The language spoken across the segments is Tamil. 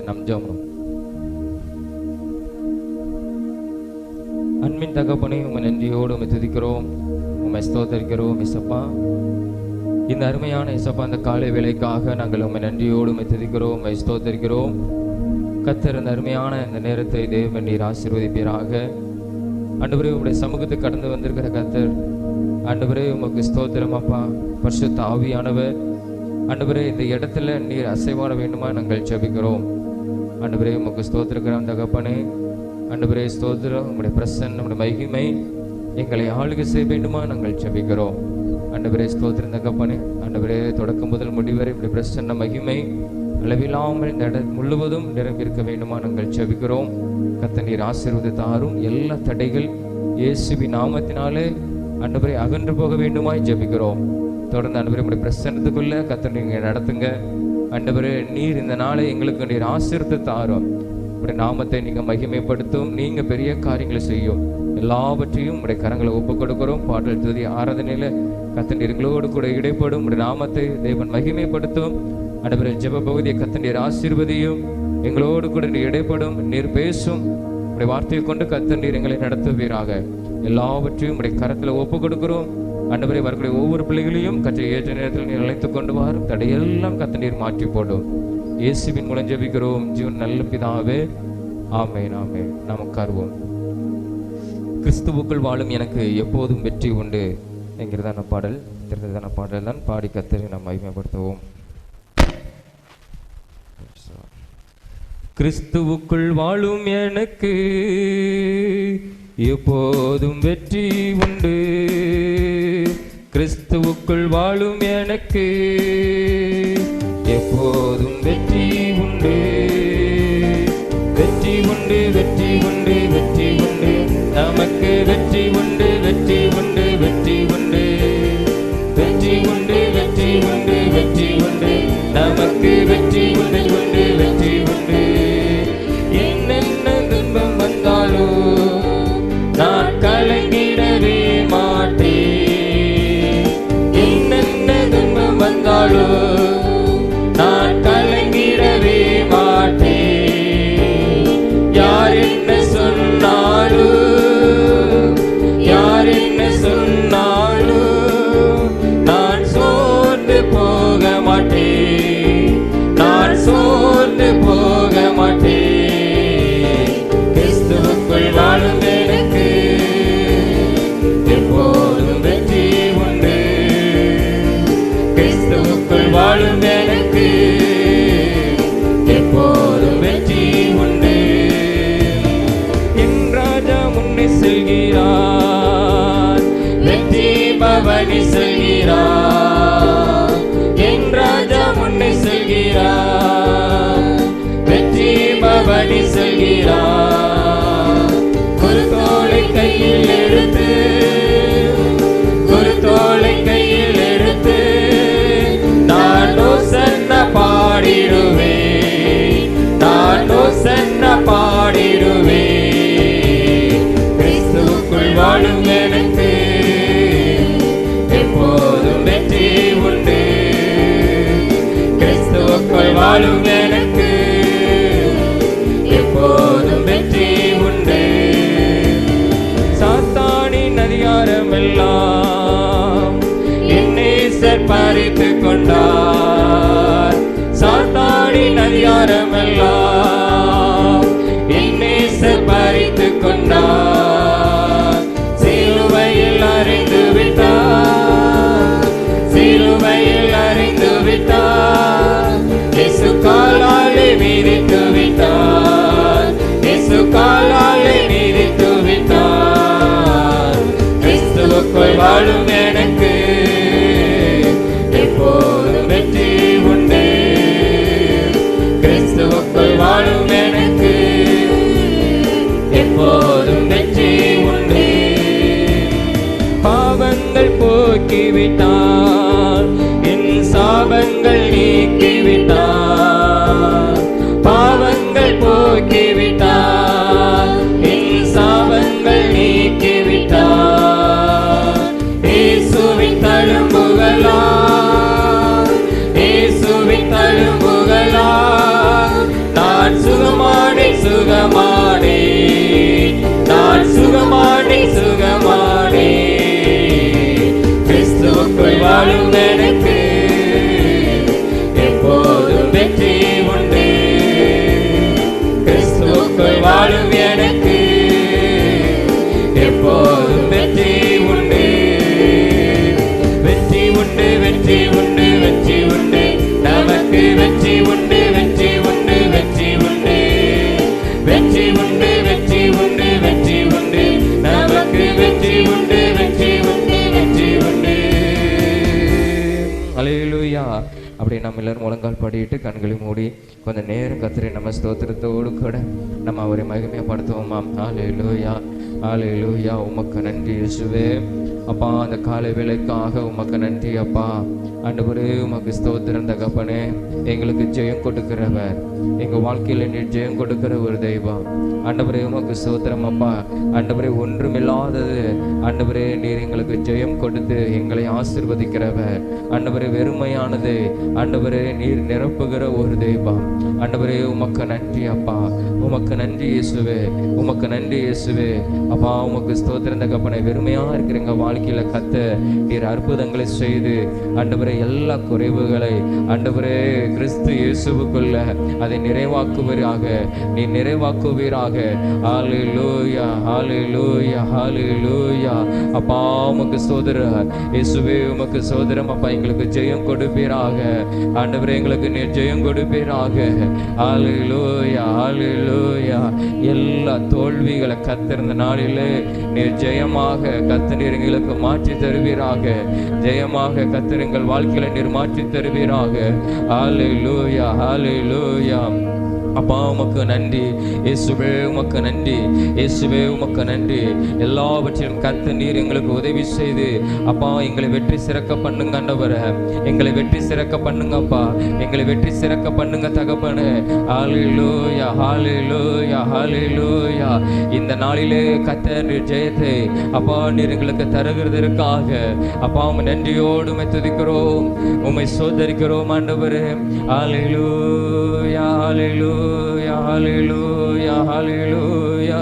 நம் ஜெபம். அன்பின் தகப்பனே, உம்மை நன்றியோடு உம்மை துதிக்கிறோம், உம்மை ஸ்தோத்தரிக்கிறோம் இயேசப்பா. இந்த அருமையான இயேசப்பா அந்த காலை வேளைக்காக நாங்கள் உம்மை நன்றியோடு உம்மை துதிக்கிறோம், உம்மை ஸ்தோத்தரிக்கிறோம். கர்த்தர் இந்த அருமையான இந்த நேரத்தை தேவன் நீர் ஆசீர்வதிப்பீராக. ஆண்டவரே, உம்முடைய சமூகத்துக்கு கடந்து வந்திருக்கிற கர்த்தர், ஆண்டவரே உமக்கு ஸ்தோத்திரம் அப்பா. பரிசுத்த ஆவியானவர் ஆண்டவரே, இந்த இடத்துல நீர் அசைவாட வேண்டுமா நாங்கள் ஜெபிக்கிறோம். ஆண்டவரே, உமக்கு ஸ்தோத்திரிக்கிறோம் தகப்பனே. ஆண்டவரே ஸ்தோத்திரம், உம்முடைய பிரசன்னம், உம்முடைய மகிமை எங்களை ஆளுகை செய்ய வேண்டுமா நாங்கள் ஜெபிக்கிறோம். ஆண்டவரே ஸ்தோத்திரம் தகப்பனே. ஆண்டவரே, தொடக்கம் முதல் முடிவரை உம்முடைய பிரசன்ன மகிமை அளவில்லாமல் இந்த இடம் முழுவதும் நிரம்பியிருக்க வேண்டுமா நாங்கள் ஜெபிக்கிறோம். கர்த்தர் நீர் ஆசீர்வதித்தாரும் எல்லா தடைகள் இயேசுவின் நாமத்தினாலே ஆண்டவரே அகன்று போக வேண்டுமாய் ஜெபிக்கிறோம். தொடர்ந்து ஆண்டவரே உம்முடைய பிரசன்னத்துக்குள்ள கர்த்தர் நீங்க நடத்துங்க. ஆண்டவரே, நீர் இந்த நாளை எங்களுக்கு நீர் ஆசீர்வதித்தாரும். உடைய நாமத்தை நீங்க மகிமைப்படுத்தும், நீங்க பெரிய காரியங்களை செய்யும். எல்லாவற்றையும் உடைய கரங்களை ஒப்புக் கொடுக்கிறோம். பாடல் துதி ஆராதனையில கர்த்தர் எங்களோடு கூட இடைப்படும். உடைய நாமத்தை தேவன் மகிமைப்படுத்தும். ஆண்டவரே, ஜெப பகுதியை கர்த்தர் நீர் ஆசீர்வதியும், எங்களோடு கூட நீர் இடைப்படும், நீர் பேசும். உடைய வார்த்தையை கொண்டு கர்த்தர் நீர் எங்களை நடத்துவீராக. எல்லாவற்றையும் உடைய கரத்துல ஒப்புக் கொடுக்கிறோம். ஆண்டவரே, வரக்கூடிய ஒவ்வொரு பிள்ளைகளையும் கர்த்தர் ஏற்ற நேரத்தில் நீர் அழைத்து கொண்டு வரும். தடையெல்லாம் கர்த்தர் நீர் மாற்றி போடும். இயேசுவின் மூலம் ஜெபிக்கிறோம் ஜீவன் நல்ல பிதாவே, ஆமென் ஆமென். நாம் உட்காருவோம். கிறிஸ்துவுக்குள் வாழும் எனக்கு எப்போதும் வெற்றி உண்டு என்கிறதான பாடல், தெரிந்ததான பாடல் தான் பாடி கர்த்தரை நாம் மகிமைப்படுத்துவோம். கிறிஸ்துவுக்குள் வாழும் எனக்கு எப்போதும் வெற்றி உண்டு. கிறிஸ்துவுக்குள் வாழும் எனக்கு எப்போதும் வெற்றி உண்டு. வெற்றி உண்டு, வெற்றி உண்டு, வெற்றி உண்டு, நமக்கு வெற்றி உண்டு, வெற்றி உண்டு, வெற்றி உண்டு, வெற்றி உண்டு, வெற்றி உண்டு, வெற்றி உண்டு, நமக்கு வெற்றி உண்டு, உண்டு, வெற்றி உண்டு. என்னென்ன துன்பம் வந்தாலும் நான் கலங்கிடவே மாட்டேன். என்னென்ன துன்பம் வந்தாலும் நான் கலங்கிடவே மாட்டேன். யார் என்ன சொன்னாலும், யார் என்ன சொன்னாலும் நான் சோர்ந்து போக மாட்டேன், நான் சோர்ந்து போக மாட்டேன். கிறிஸ்துவுக்குள் வாழும் எனக்கு எப்போதும் வெற்றி உண்டு. கிறிஸ்துவுக்குள் வாழும் எனக்கு எப்போதும் வெற்றி உண்டு. என் ராஜா முன்னே செல்கிறார், வெற்றி பவனி செல்கிறார். என் ராஜா முன்னே செல்கிறார், வெற்றி பவனி செல்கிறார். குருத்தோலை கையில் எடுத்து, குருத்தோலை கையில் எடுத்து நான் ஓசன்னா பாடிடுவேன், நான் ஓசன்னா பாடிடுவேன். கிறிஸ்துவுக்குள் வாழும் எனக்கு எப்போதும் வெற்றி உண்டு. கிறிஸ்துவுக்குள் வாழும் எனக்கு எப்போதும் வெற்றி உண்டு. சாத்தானின் அதிகாரம் எல்லாம் என் நேசர் பறித்து கொண்டார். சாத்தானின் அதிகாரம் எல்லாம் என் நேசர் பறித்து கொண்டார். சிலுவையில் அறைந்து விட்டார், சிலுவையில் அறைந்து விட்டார். இயேசு காலாலே மிதித்து விட்டார், இயேசு காலாலே மிதித்து விட்டார். கிறிஸ்துவுக்குள் வாழும் எனக்கு எப்போதும் வெற்றி உண்டு. கிறிஸ்துவுக்குள் வாழும் எனக்கு எப்போதும் வெற்றி உண்டு. பாவங்கள் போக்கிவிட்டார், என் சாபங்கள் நீக்கிவிட்டார். பாவங்கள் போக்கிவிட்டார், என் சாபங்கள் நீக்கிவிட்டார். இயேசுவின் தழும்புகளா, இயேசுவின் தழும்புகளா நான் அப்படியே நம்ம எல்லாரும் முழங்கால் படிட்டு கண்களை மூடி கொஞ்சம் நேரம் கர்த்தரை நம்ம ஸ்தோத்திரத்தோடு கூட நம்ம அவரை மகிமைப்படுத்துவோமா. ஹல்லேலூயா, ஹல்லேலூயா. உமக்கு நன்றி இயேசுவே. அப்பா, அந்த காலை வேளைக்காக உமக்கு நன்றி அப்பா. ஆண்டவரே, உமக்கு ஸ்தோத்திரம் தகப்பனே. எங்களுக்கு ஜெயம் கொடுக்கிறவர், எங்கள் வாழ்க்கையில் நீர் ஜெயம் கொடுக்கிற ஒரு தெய்வம். ஆண்டவரே, உமக்கு ஸ்தோத்திரம் அப்பா. ஆண்டவரே, ஒன்றுமில்லாதது ஆண்டவரே நீர் எங்களுக்கு ஜெயம் கொடுத்து எங்களை ஆசீர்வதிக்கிறவர். ஆண்டவரே, வெறுமையானது ஆண்டவரே நீர் நிரப்புகிற ஒரு தெய்வம். ஆண்டவரே, உமக்கு நன்றி அப்பா. உமக்கு நன்றி இயேசுவே, உமக்கு நன்றி இயேசுவே. அப்பா, உமக்கு ஸ்தோத்திரம் தகப்பனே. வெறுமையா இருக்கிற எங்கள் வாழ்க்கையில கத்த நீர் அற்புதங்களை செய்து ஆண்டவரே எல்லா குறைவுகளை ஆண்டவரே கிறிஸ்து இயேசுவுக்குள்ள அதை நிறைவாக்குவீராக, நீ நிறைவாக்குவீராக. ஹல்லேலூயா, ஹல்லேலூயா, ஹல்லேலூயா. அப்பா, உமக்கு ஸ்தோத்திரம் இயேசுவே, உமக்கு ஸ்தோத்திரம் அப்பா. எங்களுக்கு ஜெயம் கொடுப்பீராக ஆண்டவரே, எங்களுக்கு நீர் ஜெயம் கொடுப்பீராக. ஹல்லேலூயா, ஹல்லேலூயா. எல்லா தோல்விகளை கத்திருந்த நாளிலே நீர் ஜெயமாக கர்த்தர் எங்களுக்கு மாற்றி தருவீராக. ஜெயமாக கர்த்தர் எங்கள் வாழ்க்கையில நீர் மாற்றி தருவீராக. ஹல்லேலூயா, ஹல்லேலூயா. அப்பா, உமக்கு நன்றி இயேசுவே, உமக்கு நன்றி இயேசுவே, உமக்கு நன்றி. எல்லாவற்றிலும் கர்த்தர் நீர் எங்களுக்கு உதவி செய்து அப்பா எங்களை வெற்றி சிறக்க பண்ணுங்க ஆண்டவரே. எங்களை வெற்றி சிறக்க பண்ணுங்க அப்பா, எங்களை வெற்றி சிறக்க பண்ணுங்க தகப்பனே. ஹல்லேலூயா, ஹல்லேலூயா, ஹல்லேலூயா. இந்த நாளிலே கர்த்தர் நீர் ஜெயத்தை அப்பா நீர் எங்களுக்கு தருகிறதற்காக அப்பா உம்மை நன்றியோடு உம்மை துதிக்கிறோம், உம்மை சோதரிக்கிறோம் ஆண்டவரே. ஹல்லேலூயா, ஹல்லேலூயா, ஹல்லேலூயா, ஹல்லேலூயா.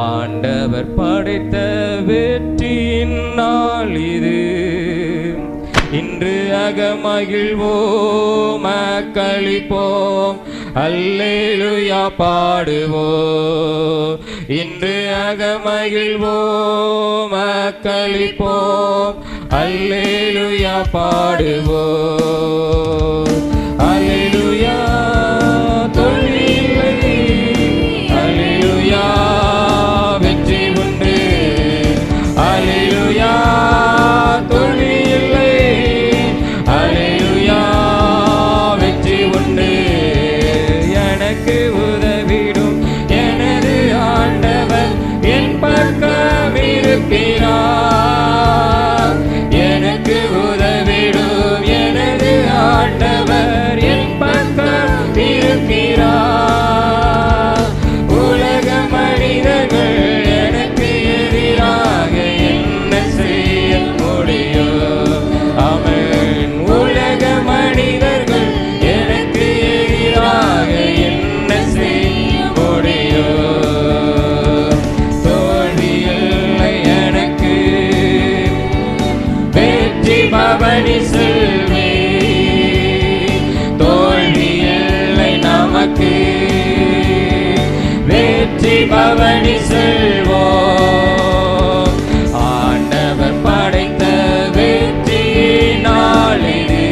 ஆண்டவர் படைத்த வெற்றியின் நாள் இது, இன்று அகமகிழ்வோம் அக்களிப்போம், அல்லேலூயா பாடுவோம். இன்று அகமகிழ்வோம் அக்களிப்போம், அல்லேலூயா பாடுவோம். அல்லேலூயா, எனக்கு உதவிடும் எனது ஆண்டவர் என் பக்கம் இருக்கிறார். உலக மனிதர்கள் எனக்கு எதிராக என்ன செய்ய முடியும்? ஆமென். உலக மனிதர்கள் எனக்கு எதிராக என்ன செய்ய முடியும்? தோல்வியில்லை எனக்கு, வெற்றி பவனி செல்வே. தோல்வியில்லை நமக்கு, வெற்றி பவனி செல்வோம். ஆண்டவர் படைத்த வெற்றி நாள் இது.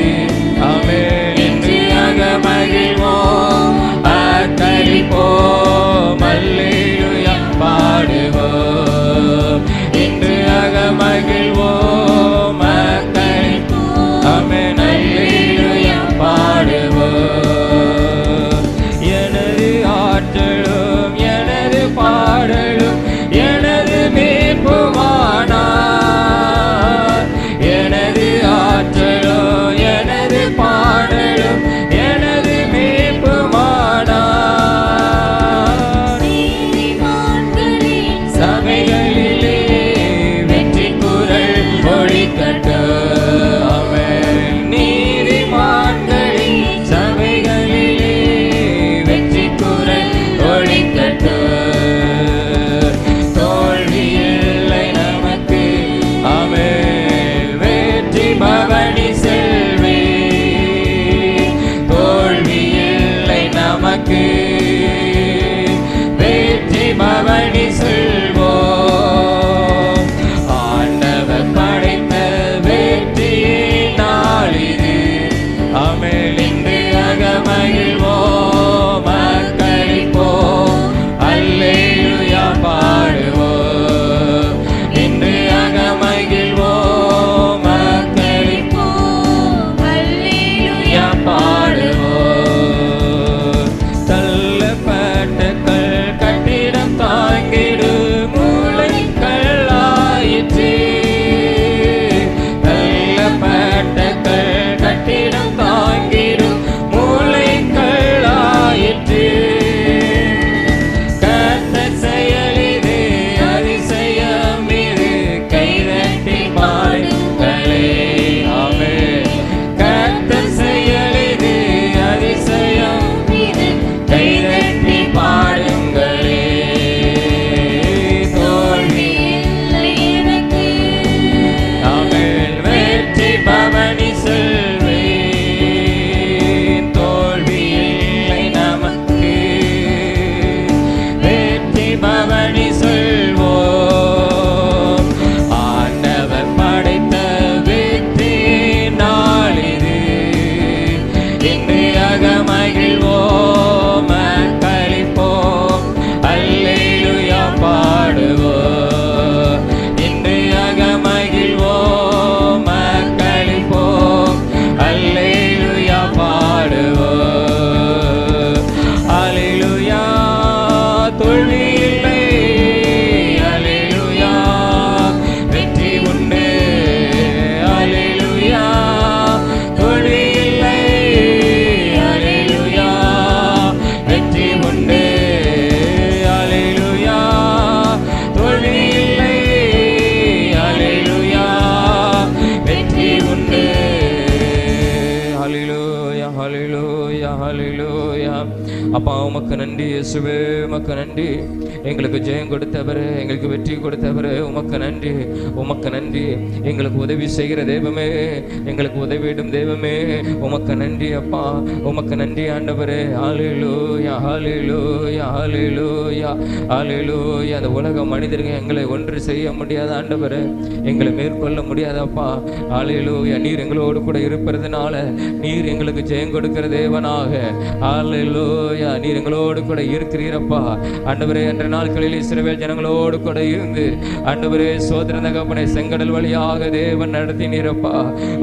ஆமென். இன்று அகமகிழ்வோம் அக்களிப்போம், அல்லேலூயா பாடுவோம். இன்று அகமகிழ்வோம் அக்களிப்போம், ஆமென், அல்லேலூயா பாடுவோம். எனது ஆற்றலும் எனது பாடலும் எனது மீட்புமானார். எனது ஆற்றலும் எனது பாடலும் எனது மீட்புமானார். சபைகளிலே வெற்றி குரல் ஒலிக்கட்டும், ஆமென். நீதிமான்களின் சபைகளிலே வெற்றி குரல் ஒலிக்கட்டும். தோல்வியில்லை ஹalleluya ஹalleluya. அப்பா உமக்கு நன்றி இயேசுவே, உமக்கு நன்றி. எங்களுக்கு ஜெயம் கொடுத்தவரே, எங்களுக்கு வெற்றி கொடுத்தவரே, உமக்கு நன்றி, உமக்கு நன்றி. எங்களுக்கு உதவி செய்கிற தெய்வமே, எங்களுக்கு உதவிடும் தெய்வமே, உமக்கு நன்றி அப்பா, உமக்கு நன்றி ஆண்டவரே. ஹalleluya ஹalleluya ஹalleluya ஹalleluya. அந்த உலக மனிதர்கள் எங்களை ஒன்று செய்ய முடியாத ஆண்டவரே, எங்களை மேற்கொள்ள முடியாதப்பா. ஹalleluya. நீர் எங்களோடு கூட இருப்பதனால நீர் எங்களுக்கு ஜெயம் கொடுக்கிற தேவனாக. ஹalleluya. நீர் எங்களோடு கூட இருக்கிறீரப்பா ஆண்டவரே. என்ற நாட்களில் இஸ்ரவேல் ஜனங்களோடு கூட இருந்து ஆண்டவரே சோதர தகப்பனை செங்கடல் வழியாக தேவன் நடத்தினீரப்பா.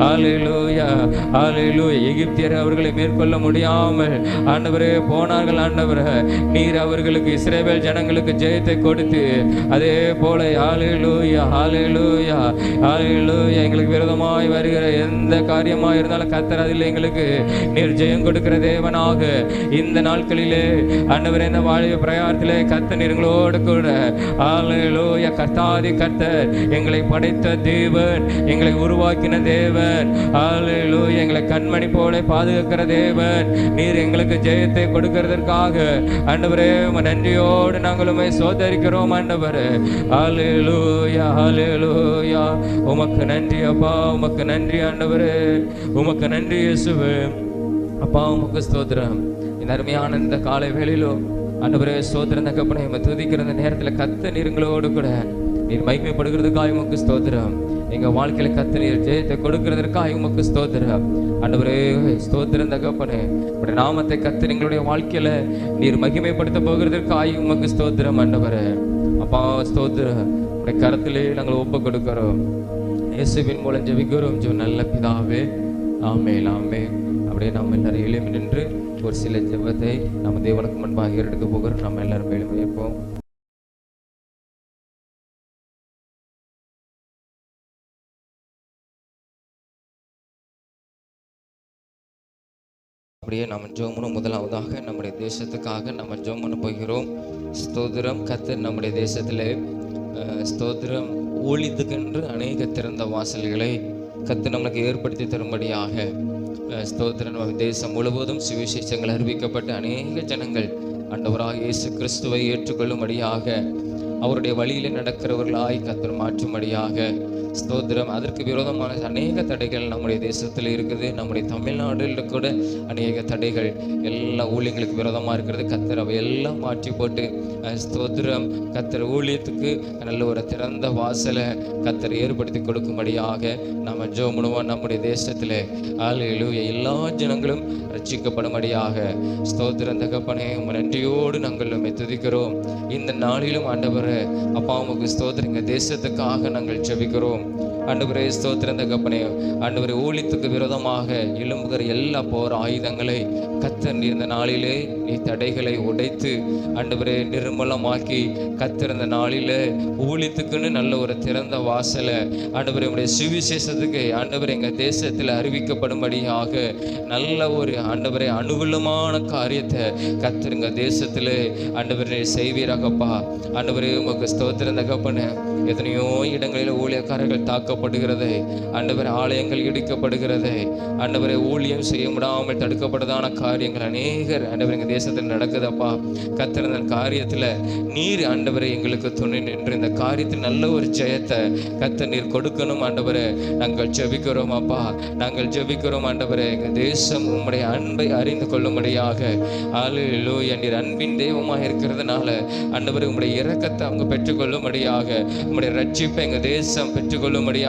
ஹalleluya ஹalleluya. எகிப்தியர் அவர்களை மேற்கொள்ள முடியாமல் ஆண்டவரே போனார்கள் ஆண்டவரே. நீர் அவர்களுக்கு இஸ்ரவேல் ஜனங்களுக்கு ஜெயத்தை கொடுத்து அதே போல ஹalleluya ஹalleluya ஹalleluya எங்களுக்கு விரோதமாய் வருகிற எந்த காரியமாக இருந்தாலும் கர்த்தர் அதில் எங்களுக்கு நீர் ஜெயம் கொடுக்கிற தேவனாக இந்த நாட்களிலே ஆண்டவரே இந்த வாழிய பிரயாணத்திலே கர்த்தர் எங்களோடு கூட ஹalleluya. கர்த்தாதி கர்த்தர் எங்களை படைத்த தேவன், எங்களை உருவாக்கின தேவன், ஹalleluya. எங்களை கண்மணி போல பாதுகாக்கிற தேவன், நீர் எங்களுக்கு ஜெயத்தை கொடுக்கிறதற்காக ஆண்டவரே நன்றியோடு நாங்கள் உம்மை சோதரிக்கிறோம் ஆண்டவரே. ஹalleluya ஹalleluya. உமக்கு நன்றி அப்பா, உமக்கு நன்றி ஆண்டவரே, உமக்கு நன்றி இயேசுவே. அப்பா உமக்கு ஸ்தோத்திரம். இந்த அருமையான இந்த காலை வேளையிலும் ஆண்டவரே ஸ்தோத்திரம் தகப்பனே, உம்மை துதிக்கிற இந்த நேரத்தில் கர்த்தர் நீர் எங்களோடு கூட நீர் மகிமைப்படுகிறதுக்காக உமக்கு ஸ்தோத்திரம். எங்க வாழ்க்கையில கர்த்தர் நீர் ஜெயத்தை கொடுக்கிறதற்காக உமக்கு ஸ்தோத்திரம் ஆண்டவரே. ஸ்தோத்திரம் தகப்பனே, உடைய நாமத்தை கர்த்தர் எங்களுடைய வாழ்க்கையில நீர் மகிமைப்படுத்த போகிறதற்காக உமக்கு ஸ்தோத்திரம் ஆண்டவரே. அப்பா ஸ்தோத்திரம், உடைய கரத்திலே நாங்கள் ஒப்பு கொடுக்கிறோம். இயேசுவின் மூலம் ஜெபிக்கிறோம் நல்ல பிதாவே, ஆமென் ஆமென். அப்படியே நாம் எல்லாரும் எழுப்பி நின்று ஒரு சில ஜெபத்தை நம்ம தேவனுக்கு முன்பாக எடுக்க போகிறோம். நம்ம எல்லாரும் எழுப்பியிருப்போம். அப்படியே நம்ம ஜெபம் முதலாவதாக நம்முடைய தேசத்துக்காக நம்ம ஜெபம் பண்ண போகிறோம். ஸ்தோத்திரம். கர்த்தர் நம்முடைய தேசத்திலே ஸ்தோத்திரம் ஊழியத்துக்கென்று அநேக திறந்த வாசல்களை கர்த்தர் நம்மளுக்கு ஏற்படுத்தி தரும்படியாக ஸ்தோத்திரம் தேசம் முழுவதும் சுவிசேஷங்கள் அறிவிக்கப்பட்டு அநேக ஜனங்கள் ஆண்டவராக இயேசு கிறிஸ்துவை ஏற்றுக்கொள்ளும்படியாக அவருடைய வழியிலே நடக்கிறவர்களாய் கர்த்தர் மாற்றும்படியாக ஸ்தோத்திரம். அதற்கு விரோதமான அநேக தடைகள் நம்முடைய தேசத்தில் இருக்குது. நம்முடைய தமிழ்நாடுல கூட அநேக தடைகள் எல்லா ஊழியங்களுக்கு விரோதமாக இருக்கிறது. கர்த்தர் அவை எல்லாம் மாற்றி போட்டு ஸ்தோத்திரம் கர்த்தர் ஊழியத்துக்கு நல்ல ஒரு திறந்த வாசலை கர்த்தர் ஏற்படுத்தி கொடுக்கும்படியாக நம்ம ஜெபம் பண்ணுவோம். நம்முடைய தேசத்தில் ஹல்லேலூயா எல்லா ஜனங்களும் ரட்சிக்கப்படும்படியாக ஸ்தோத்திரம் தகப்பனே, நன்றியோடு நாங்கள் உம்மை துதிக்கிறோம். இந்த நாளிலும் ஆண்டவரே அப்பா உமக்கு ஸ்தோத்திரம். எங்கள் தேசத்துக்காக நாங்கள் ஜெபிக்கிறோம் ஆண்டவரே. ஸ்தோத்திரம் தகப்பனே, ஆண்டவரே ஊழியத்துக்கு விரோதமாக எழும்புகிற எல்லா போர் ஆயுதங்களை கர்த்தர் இந்த நாளிலே நீ தடைகளை உடைத்து ஆண்டவரே நிர்மலமாக்கி கர்த்தர் இந்த நாளிலே ஊழியத்துக்குன்னு நல்ல ஒரு திறந்த வாசலை ஆண்டவரே உடைய சுவிசேஷத்துக்கு ஆண்டவரே எங்கள் தேசத்தில் அறிவிக்கப்படும்படியாக நல்ல ஒரு ஆண்டவரே அனுகூலமான காரியத்தை கர்த்தர் எங்கள் தேசத்தில் ஆண்டவரே செய்வீராகப்பா. ஆண்டவரே உமக்கு ஸ்தோத்திரம் தகப்பனே. எத்தனையோ இடங்களில் ஊழியக்காரர்கள் தாக்கப்படுகிறது ஆண்டவரே, ஆலயங்கள் இடிக்கப்படுகிறது ஆண்டவரே, ஊழியம் செய்ய முடியாமல் தடுக்கப்படுறதான காரியங்கள் அநேகர் ஆண்டவரே எங்கள் தேசத்தில் நடக்குதப்பா. கர்த்தர் இந்த காரியத்தில் நீர் ஆண்டவரே எங்களுக்கு துணை நின்று இந்த காரியத்தில் நல்ல ஒரு ஜெயத்தை கர்த்தர் நீர் கொடுக்கணும் ஆண்டவரே. நாங்கள் ஜெபிக்கிறோம் அப்பா, நாங்கள் ஜெபிக்கிறோம் ஆண்டவரே. எங்கள் தேசம் உம்முடைய அன்பை அறிந்து கொள்ளும்படியாக ஹல்லேலூயா நீர் அன்பின் தெய்வமாக இருக்கிறதுனால ஆண்டவரே உம்முடைய இரக்கத்தை அவங்க பெற்றுக்கொள்ளும்படியாக உம்முடைய ரட்சிப்பை எங்கள் தேசம் பெற்றுக்கொள்ளும்படியாக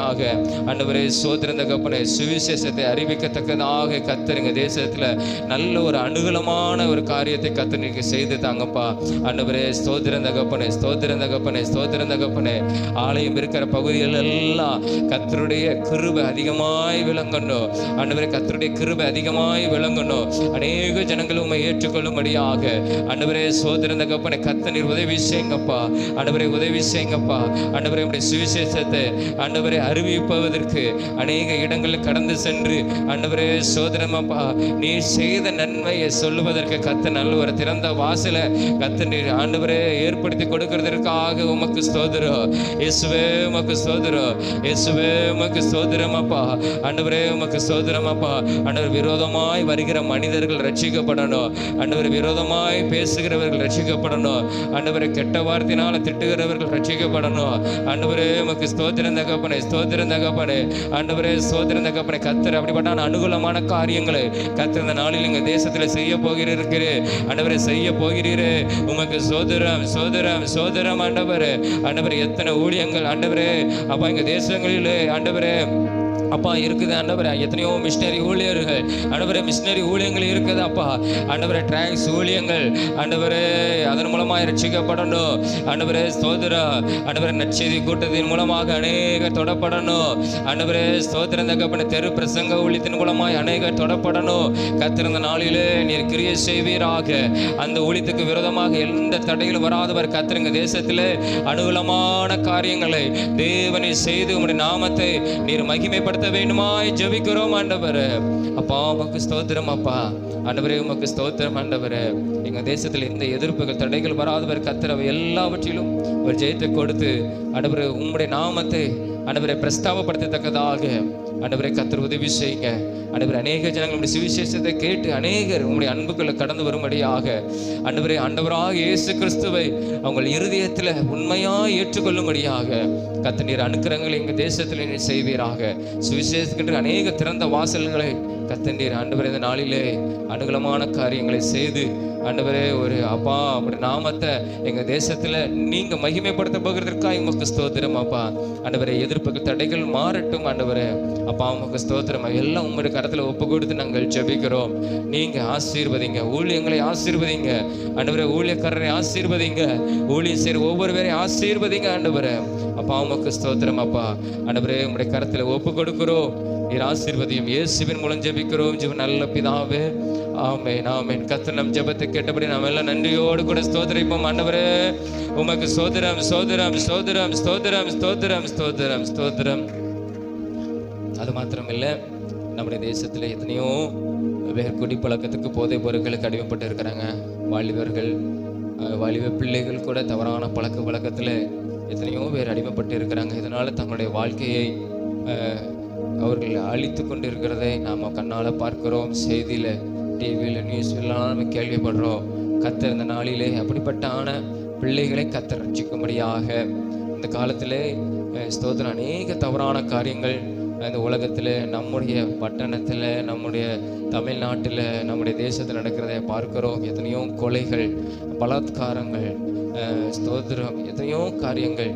ஆண்டவரே ஸ்தோத்திரம் தகப்பனே சுவிசேஷத்தை அறிவிக்கத்தக்கதாக கர்த்தர் எங்கள் தேசத்தில் நல்ல ஒரு அனுகூலமான ஒரு காரியத்தை கர்த்தர் நீங்க செய்து தாங்கப்பா. ஆண்டவரே ஸ்தோத்திரம் தகப்பனே, ஸ்தோத்திரம் தகப்பனே, ஸ்தோத்திரம் தகப்பனே. ஆலயம் இருக்கிற பகுதிகள் எல்லாம் கர்த்தருடைய கிருபை அதிகமாய் விளங்கணும் ஆண்டவரே, கர்த்தருடைய கிருபை அதிகமாய் விளங்கணும். அநேக ஜனங்கள் உம்மை ஏற்றுக்கொள்ளும்படியாக ஆண்டவரே ஸ்தோத்திரம் தகப்பனே கர்த்தர் நீர் உதவி செய்யுங்கப்பா. ஆண்டவரே உதவி செய்யுங்கப்பா. ஆண்டவரே உம்முடைய சுவிசேஷத்தை ஆண்டவரை அறிவிப்பதற்கு அநேக இடங்களில் கடந்து சென்று ஆண்டவரே ஸ்தோத்திரம் அப்பா, நீ செய்த நன்மையை சொல்லுவதற்கு கத்த நல்ல ஒரு திறந்த வாசலை கத்த நீர் ஆண்டவரே ஏற்படுத்தி கொடுக்கிறதற்காக உமக்கு ஸ்தோத்திரம். இயேசுவே உமக்கு ஸ்தோத்திரம். இயேசுவே உமக்கு ஸ்தோத்திரம் அப்பா. ஆண்டவரே உமக்கு ஸ்தோத்திரம் அப்பா. ஆண்டவர் விரோதமாய் வருகிற மனிதர்கள் ரட்சிக்கப்படணும். ஆண்டவர் விரோதமாய் பேசுகிறவர்கள் ரட்சிக்கப்படணும். ஆண்டவரை கெட்ட வார்த்தையினால திட்டுகிறவர்கள் ரட்சிக்கப்படணும். ஆண்டவரே உமக்கு ஸ்தோத்திரம் தகப்பனே, ஸ்தோத்திரம் தகப்பனே. ஆண்டவரே ஸ்தோத்திரம் தகப்பனே. கர்த்தர் அப்படிப்பட்ட அனுகூலமான காரியங்களை கர்த்தர் இந்த நாளில் எங்கள் தேசத்தில் செய்ய போகிறீரே. ஆண்டவரை செய்ய போகிறீரே. உமக்கு ஸ்தோத்திரம், ஸ்தோத்திரம், ஸ்தோத்திரம் ஆண்டவரே. ஆண்டவரே எத்தனை ஊழியங்கள் ஆண்டவரே அப்பா எங்கள் தேசங்களிலே ஆண்டவரே அப்பா இருக்குது ஆண்டவரே. எத்தனையோ மிஷினரி ஊழியர்கள் ஆண்டவரே, மிஷினரி ஊழியங்கள் இருக்குது அப்பா. ஆண்டவரே டிராக்ஸ் ஊழியங்கள் ஆண்டவரே அதன் மூலமாக ரட்சிக்கப்படணும். ஆண்டவரே ஸ்தோத்திரம். ஆண்டவரே நற்செய்தி கூட்டத்தின் மூலமாக அநேகர் தொடப்படணும். ஆண்டவரே ஸ்தோத்திரம் தகப்பனே. தெரு பிரசங்க ஊழியத்தின் மூலமாக அநேகர் தொடப்படணும். கர்த்தர் நாளிலே நீர் கிரியை செய்வீராக. அந்த ஊழியத்துக்கு விரோதமாக எந்த தடையிலும் வராதவர் கர்த்தர் எங்கள் தேசத்திலே அனுகூலமான காரியங்களை தேவனை செய்து உம்முடைய நாமத்தை நீர் மகிமைப்பட வேண்டுமாய் ஜெபிக்கிறோம் ஆண்டவரே. அப்பா உமக்கு ஸ்தோத்திரம் அப்பா. ஆண்டவரே உமக்கு ஸ்தோத்திரம் ஆண்டவரே. எங்க தேசத்தில் எந்த எதிர்ப்புகள் தடைகள் வராதவர் கர்த்தர் எல்லாவற்றிலும் ஒரு ஜெயத்தை கொடுத்து ஆண்டவரே உம்முடைய நாமத்தை ஆண்டவரை பிரஸ்தாபப்படுத்தத்தக்கதாக ஆண்டவரை கர்த்தர் உதவி செய்யுங்க. ஆண்டவரை அநேக ஜனங்களுடைய சுவிசேஷத்தை கேட்டு அநேகர் உங்களுடைய அன்புக்குள்ள கடந்து வரும்படியாக ஆண்டவரே ஆண்டவராக இயேசு கிறிஸ்துவை அவங்க இருதயத்தில் உண்மையாக ஏற்றுக்கொள்ளும்படியாக கர்த்தர் நீர் அனுக்கிரகங்களை எங்கள் தேசத்தில் நீர் செய்வீராக. சுவிசேஷத்துக்கு அநேக திறந்த வாசல்களை கர்த்தர் நீர் ஆண்டவரே இந்த நாளிலே அனுகூலமான காரியங்களை செய்து ஆண்டவரே ஒரு அப்பா அப்படி நாமத்தை எங்கள் தேசத்தில் நீங்கள் மகிமைப்படுத்த போகிறதற்காக உமக்கு ஸ்தோத்திரம் அப்பா. ஆண்டவரே எதிர்ப்புகள் தடைகள் மாறட்டும் ஆண்டவரே. அப்பா உமக்கு ஸ்தோத்திரம். எல்லாம் உங்களுடைய கரத்தில் ஒப்பு கொடுத்து நாங்கள் ஜெபிக்கிறோம். நீங்கள் ஆசீர்வதிங்க, ஊழியங்களை ஆசீர்வதிங்க ஆண்டவரே. ஊழியக்காரரை ஆசீர்வதிங்க, ஊழியம் செய்கிற ஒவ்வொருவரையும் ஆசீர்வதிங்க ஆண்டவரே. அப்பா உமக்கு ஸ்தோத்திரம் அப்பா. ஆண்டவரே உங்களுடைய கரத்தில் ஒப்பு கொடுக்கிறோம். நீர் ஆசீர்வதியும். இயேசுவின் மூலம் ஜெபிக்கிறோம் ஜீவன் நல்ல பிதாவே. ஆமென், ஆமென். கர்த்தர் நம் ஜெபத்தை கேட்டபடி நாம் எல்லாம் நன்றியோடு கூட ஸ்தோத்திரிப்போம் ஆண்டவரே. உமக்கு ஸ்தோத்திரம், ஸ்தோத்திரம், ஸ்தோத்திரம், ஸ்தோத்திரம், ஸ்தோத்திரம், ஸ்தோத்திரம், ஸ்தோத்திரம். அது மாத்திரம் இல்லை, நம்முடைய தேசத்தில் எத்தனையோ பேர் குடிப்பழக்கத்துக்கு போதை பொருட்களுக்கு அடிமைப்பட்டு இருக்கிறாங்க. வாலிபர்கள், வாலிப பிள்ளைகள் கூட தவறான பழக்க வழக்கத்தில் எத்தனையோ பேர் அடிமைப்பட்டு இருக்கிறாங்க. இதனால் தங்களுடைய வாழ்க்கையை அவர்கள் அழித்து கொண்டு இருக்கிறதை நாம் கண்ணால் பார்க்கிறோம். செய்தியில், டிவியில், நியூஸ்லாம் நம்ம கேள்விப்படுறோம். கர்த்தர் இந்த நாளிலே அப்படிப்பட்டான பிள்ளைகளை கர்த்தர் ரட்சிக்கும்படியாக இந்த காலத்தில் ஸ்தோத்திரம் அநேக தவறான காரியங்கள் இந்த உலகத்தில், நம்முடைய பட்டணத்தில், நம்முடைய தமிழ்நாட்டில், நம்முடைய தேசத்தில் நடக்கிறதை பார்க்கிறோம். எத்தனையோ கொலைகள், பலாத்காரங்கள், ஸ்தோத்திரம், எத்தனையோ காரியங்கள்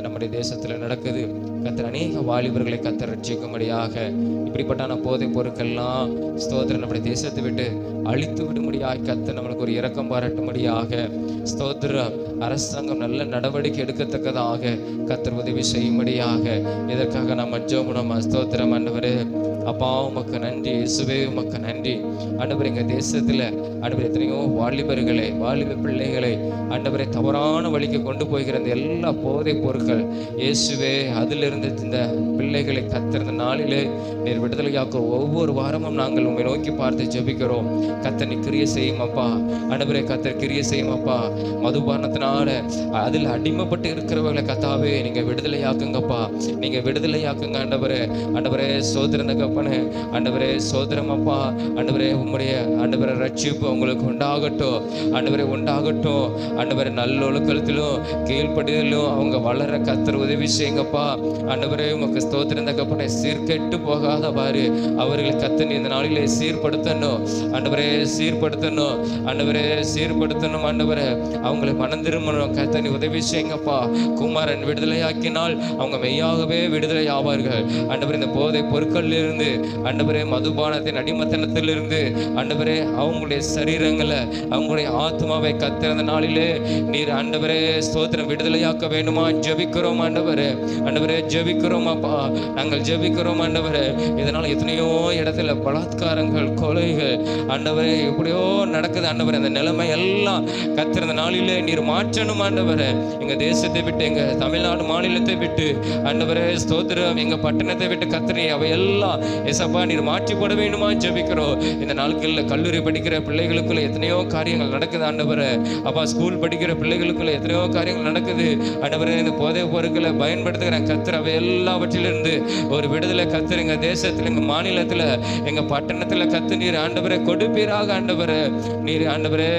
நம்முடைய தேசத்தில் நடக்குது. கர்த்தர் அநேக வாலிபர்களை கர்த்தர் ரட்சிக்கும்படியாக இப்படிப்பட்டான போதைப் பொருட்கள்லாம் ஸ்தோத்திரம் நம்முடைய தேசத்தை விட்டு அழித்து விடும்படியாக கர்த்தர் நம்மளுக்கு ஒரு இரக்கம் பாராட்டும்படியாக ஸ்தோத்திரம் அரசாங்கம் நல்ல நடவடிக்கை எடுக்கத்தக்கதாக கர்த்தர் உதவி செய்யும்படியாக இதற்காக நாம் ஜெபம். ஸ்தோத்திரம் ஆண்டவரே. அப்பா உமக்கு நன்றி. இயேசுவே உமக்கு நன்றி ஆண்டவரே. எங்கள் தேசத்தில் ஆண்டவரே எத்தனையோ வாலிபர்களை, வாலிப பிள்ளைகளை ஆண்டவரை தவறான வழிக்கு கொண்டு போகிற இந்த எல்லா போதைப் பொருட்கள் இயேசுவே அதிலிருந்து இந்த பிள்ளைகளை கர்த்தர் நாளிலே நீர் விடுதலையாக்க ஒவ்வொரு வாரமும் நாங்கள் உண்மை நோக்கி பார்த்து ஜெபிக்கிறோம். கர்த்தர் நீ கிரியை செய்யும் அப்பா ஆண்டவரே. கர்த்தர் கிரியை செய்யும் அப்பா. மதுபானத்தினால அதில் அடிமைப்பட்டு இருக்கிறவர்களை கர்த்தாவே நீங்கள் விடுதலையாக்குங்கப்பா. நீங்கள் விடுதலையாக்குங்க ஆண்டவரே. ஆண்டவரே சோதரந்த கப்பனே ஆண்டவரே சோதரம் அப்பா. ஆண்டவரே உம்முடைய ஆண்டவரை ரட்சிப்பு உங்களுக்கு உண்டாகட்டும் ஆண்டவரை, உண்டாகட்டும் ஆண்டவரை. நல்லொழுக்கத்திலும் கீழ்ப்படிதலும் அவங்க வளர கர்த்தர் உதவி செய்யுங்கப்பா ஆண்டவரே. உமக்கு ஸ்தோத்திரம் கப்பனை. சீர்கெட்டு போகாத பாரு அவர்களை கர்த்தர் இந்த நாளிலே சீர்படுத்தணும் ஆண்டவரே. சீர்படுத்தணும் ஆண்டவரே. சீர்படுத்தணும் ஆண்டவரே. அவங்களை மனம் திரும்பணும் கர்த்தர் உதவி செய்யுங்கப்பா. குமாரன் விடுதலையாக்கினால் அவங்க மெய்யாகவே விடுதலை ஆவார்கள் ஆண்டவரே. இந்த போதை பொருட்களில் இருந்து ஆண்டவரே, மதுபானத்தின் அடிமத்தனத்திலிருந்து ஆண்டவரே அவங்களுடைய சரீரங்களை, அவங்களுடைய ஆத்மாவை கர்த்தர் நாளிலே நீர் ஆண்டவரே ஸ்தோத்திரம் விடுதலையாக்க வேண்டுமா ஜெபிக்கிறோம் ஆண்டவரே. ஆண்டவரே ஜெபிக்கிறோம் அப்பா. நாங்கள் ஜெபிக்கிறோம் ஆண்டவரே. இதனால் எத்தனையோ இடத்துல பலாத்காரங்கள், கொலைகள் ஆண்டவரே ஆண்டவரே எப்படியோ நடக்குது ஆண்டவரே. அந்த நிலைமை எல்லாம் கர்த்தர் இந்த நாளிலே நீர் மாற்றணும் ஆண்டவரே. எங்க தேசத்தை விட்டு, எங்க தமிழ்நாடு மாநிலத்தை விட்டு ஆண்டவரே ஸ்தோத்திரம், எங்க பட்டணத்தை விட்டு கர்த்தரே அவையெல்லாம் ஏசப்பா நீர் மாற்றி போட வேண்டுமா ஜெபிக்கிறோம். இந்த நாட்களில் கல்லூரி படிக்கிற பிள்ளைகளுக்குள்ள எத்தனையோ காரியங்கள் நடக்குது ஆண்டவரே. அப்பா ஸ்கூல் படிக்கிற பிள்ளைகளுக்குள்ள எத்தனையோ காரியங்கள் நடக்குது ஆண்டவரே. இந்த போதை பொருட்களை பயன்படுத்துகிற கர்த்தர் அவை எல்லாவற்றிலிருந்து ஒரு விடுதலை கர்த்தர் எங்க தேசத்துல, எங்க மாநிலத்துல, எங்க பட்டணத்துல கர்த்தர் நீர் ஆண்டவரே கொடுப்பீராக ஆண்டவரே. நீர் ஆண்டவரே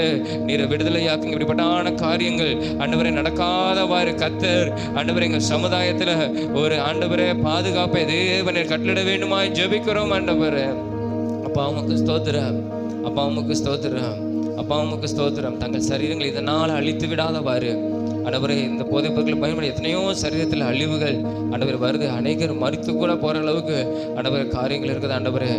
நீர் விடுதலையாக்குங்க. இப்படிப்பட்டான காரியங்கள் ஆண்டவரே நடக்காதவாறு கர்த்தர் ஆண்டவரே எங்க சமுதாயத்துல ஒரு ஆண்டவரே பாதுகாப்பை தேவனை கட்டளிட வேண்டுமா ஜெபிக்கிறோம் ஆண்டவரே. அப்பா உமக்கு ஸ்தோத்திரம், அப்பா உமக்கு ஸ்தோத்திரம், அப்பா உமக்கு ஸ்தோத்திரம். தங்கள் சரீரங்களை இதனால் அழித்து விடாதவாறு ஆண்டவரே, இந்த போதைப் பொருட்களை பயன்படுத்தி எத்தனையோ சரீரத்தில் அழிவுகள் ஆண்டவரே வருது. அநேகர் மறித்து கூட போகிற அளவுக்கு ஆண்டவரே காரியங்கள் இருக்குது ஆண்டவரே.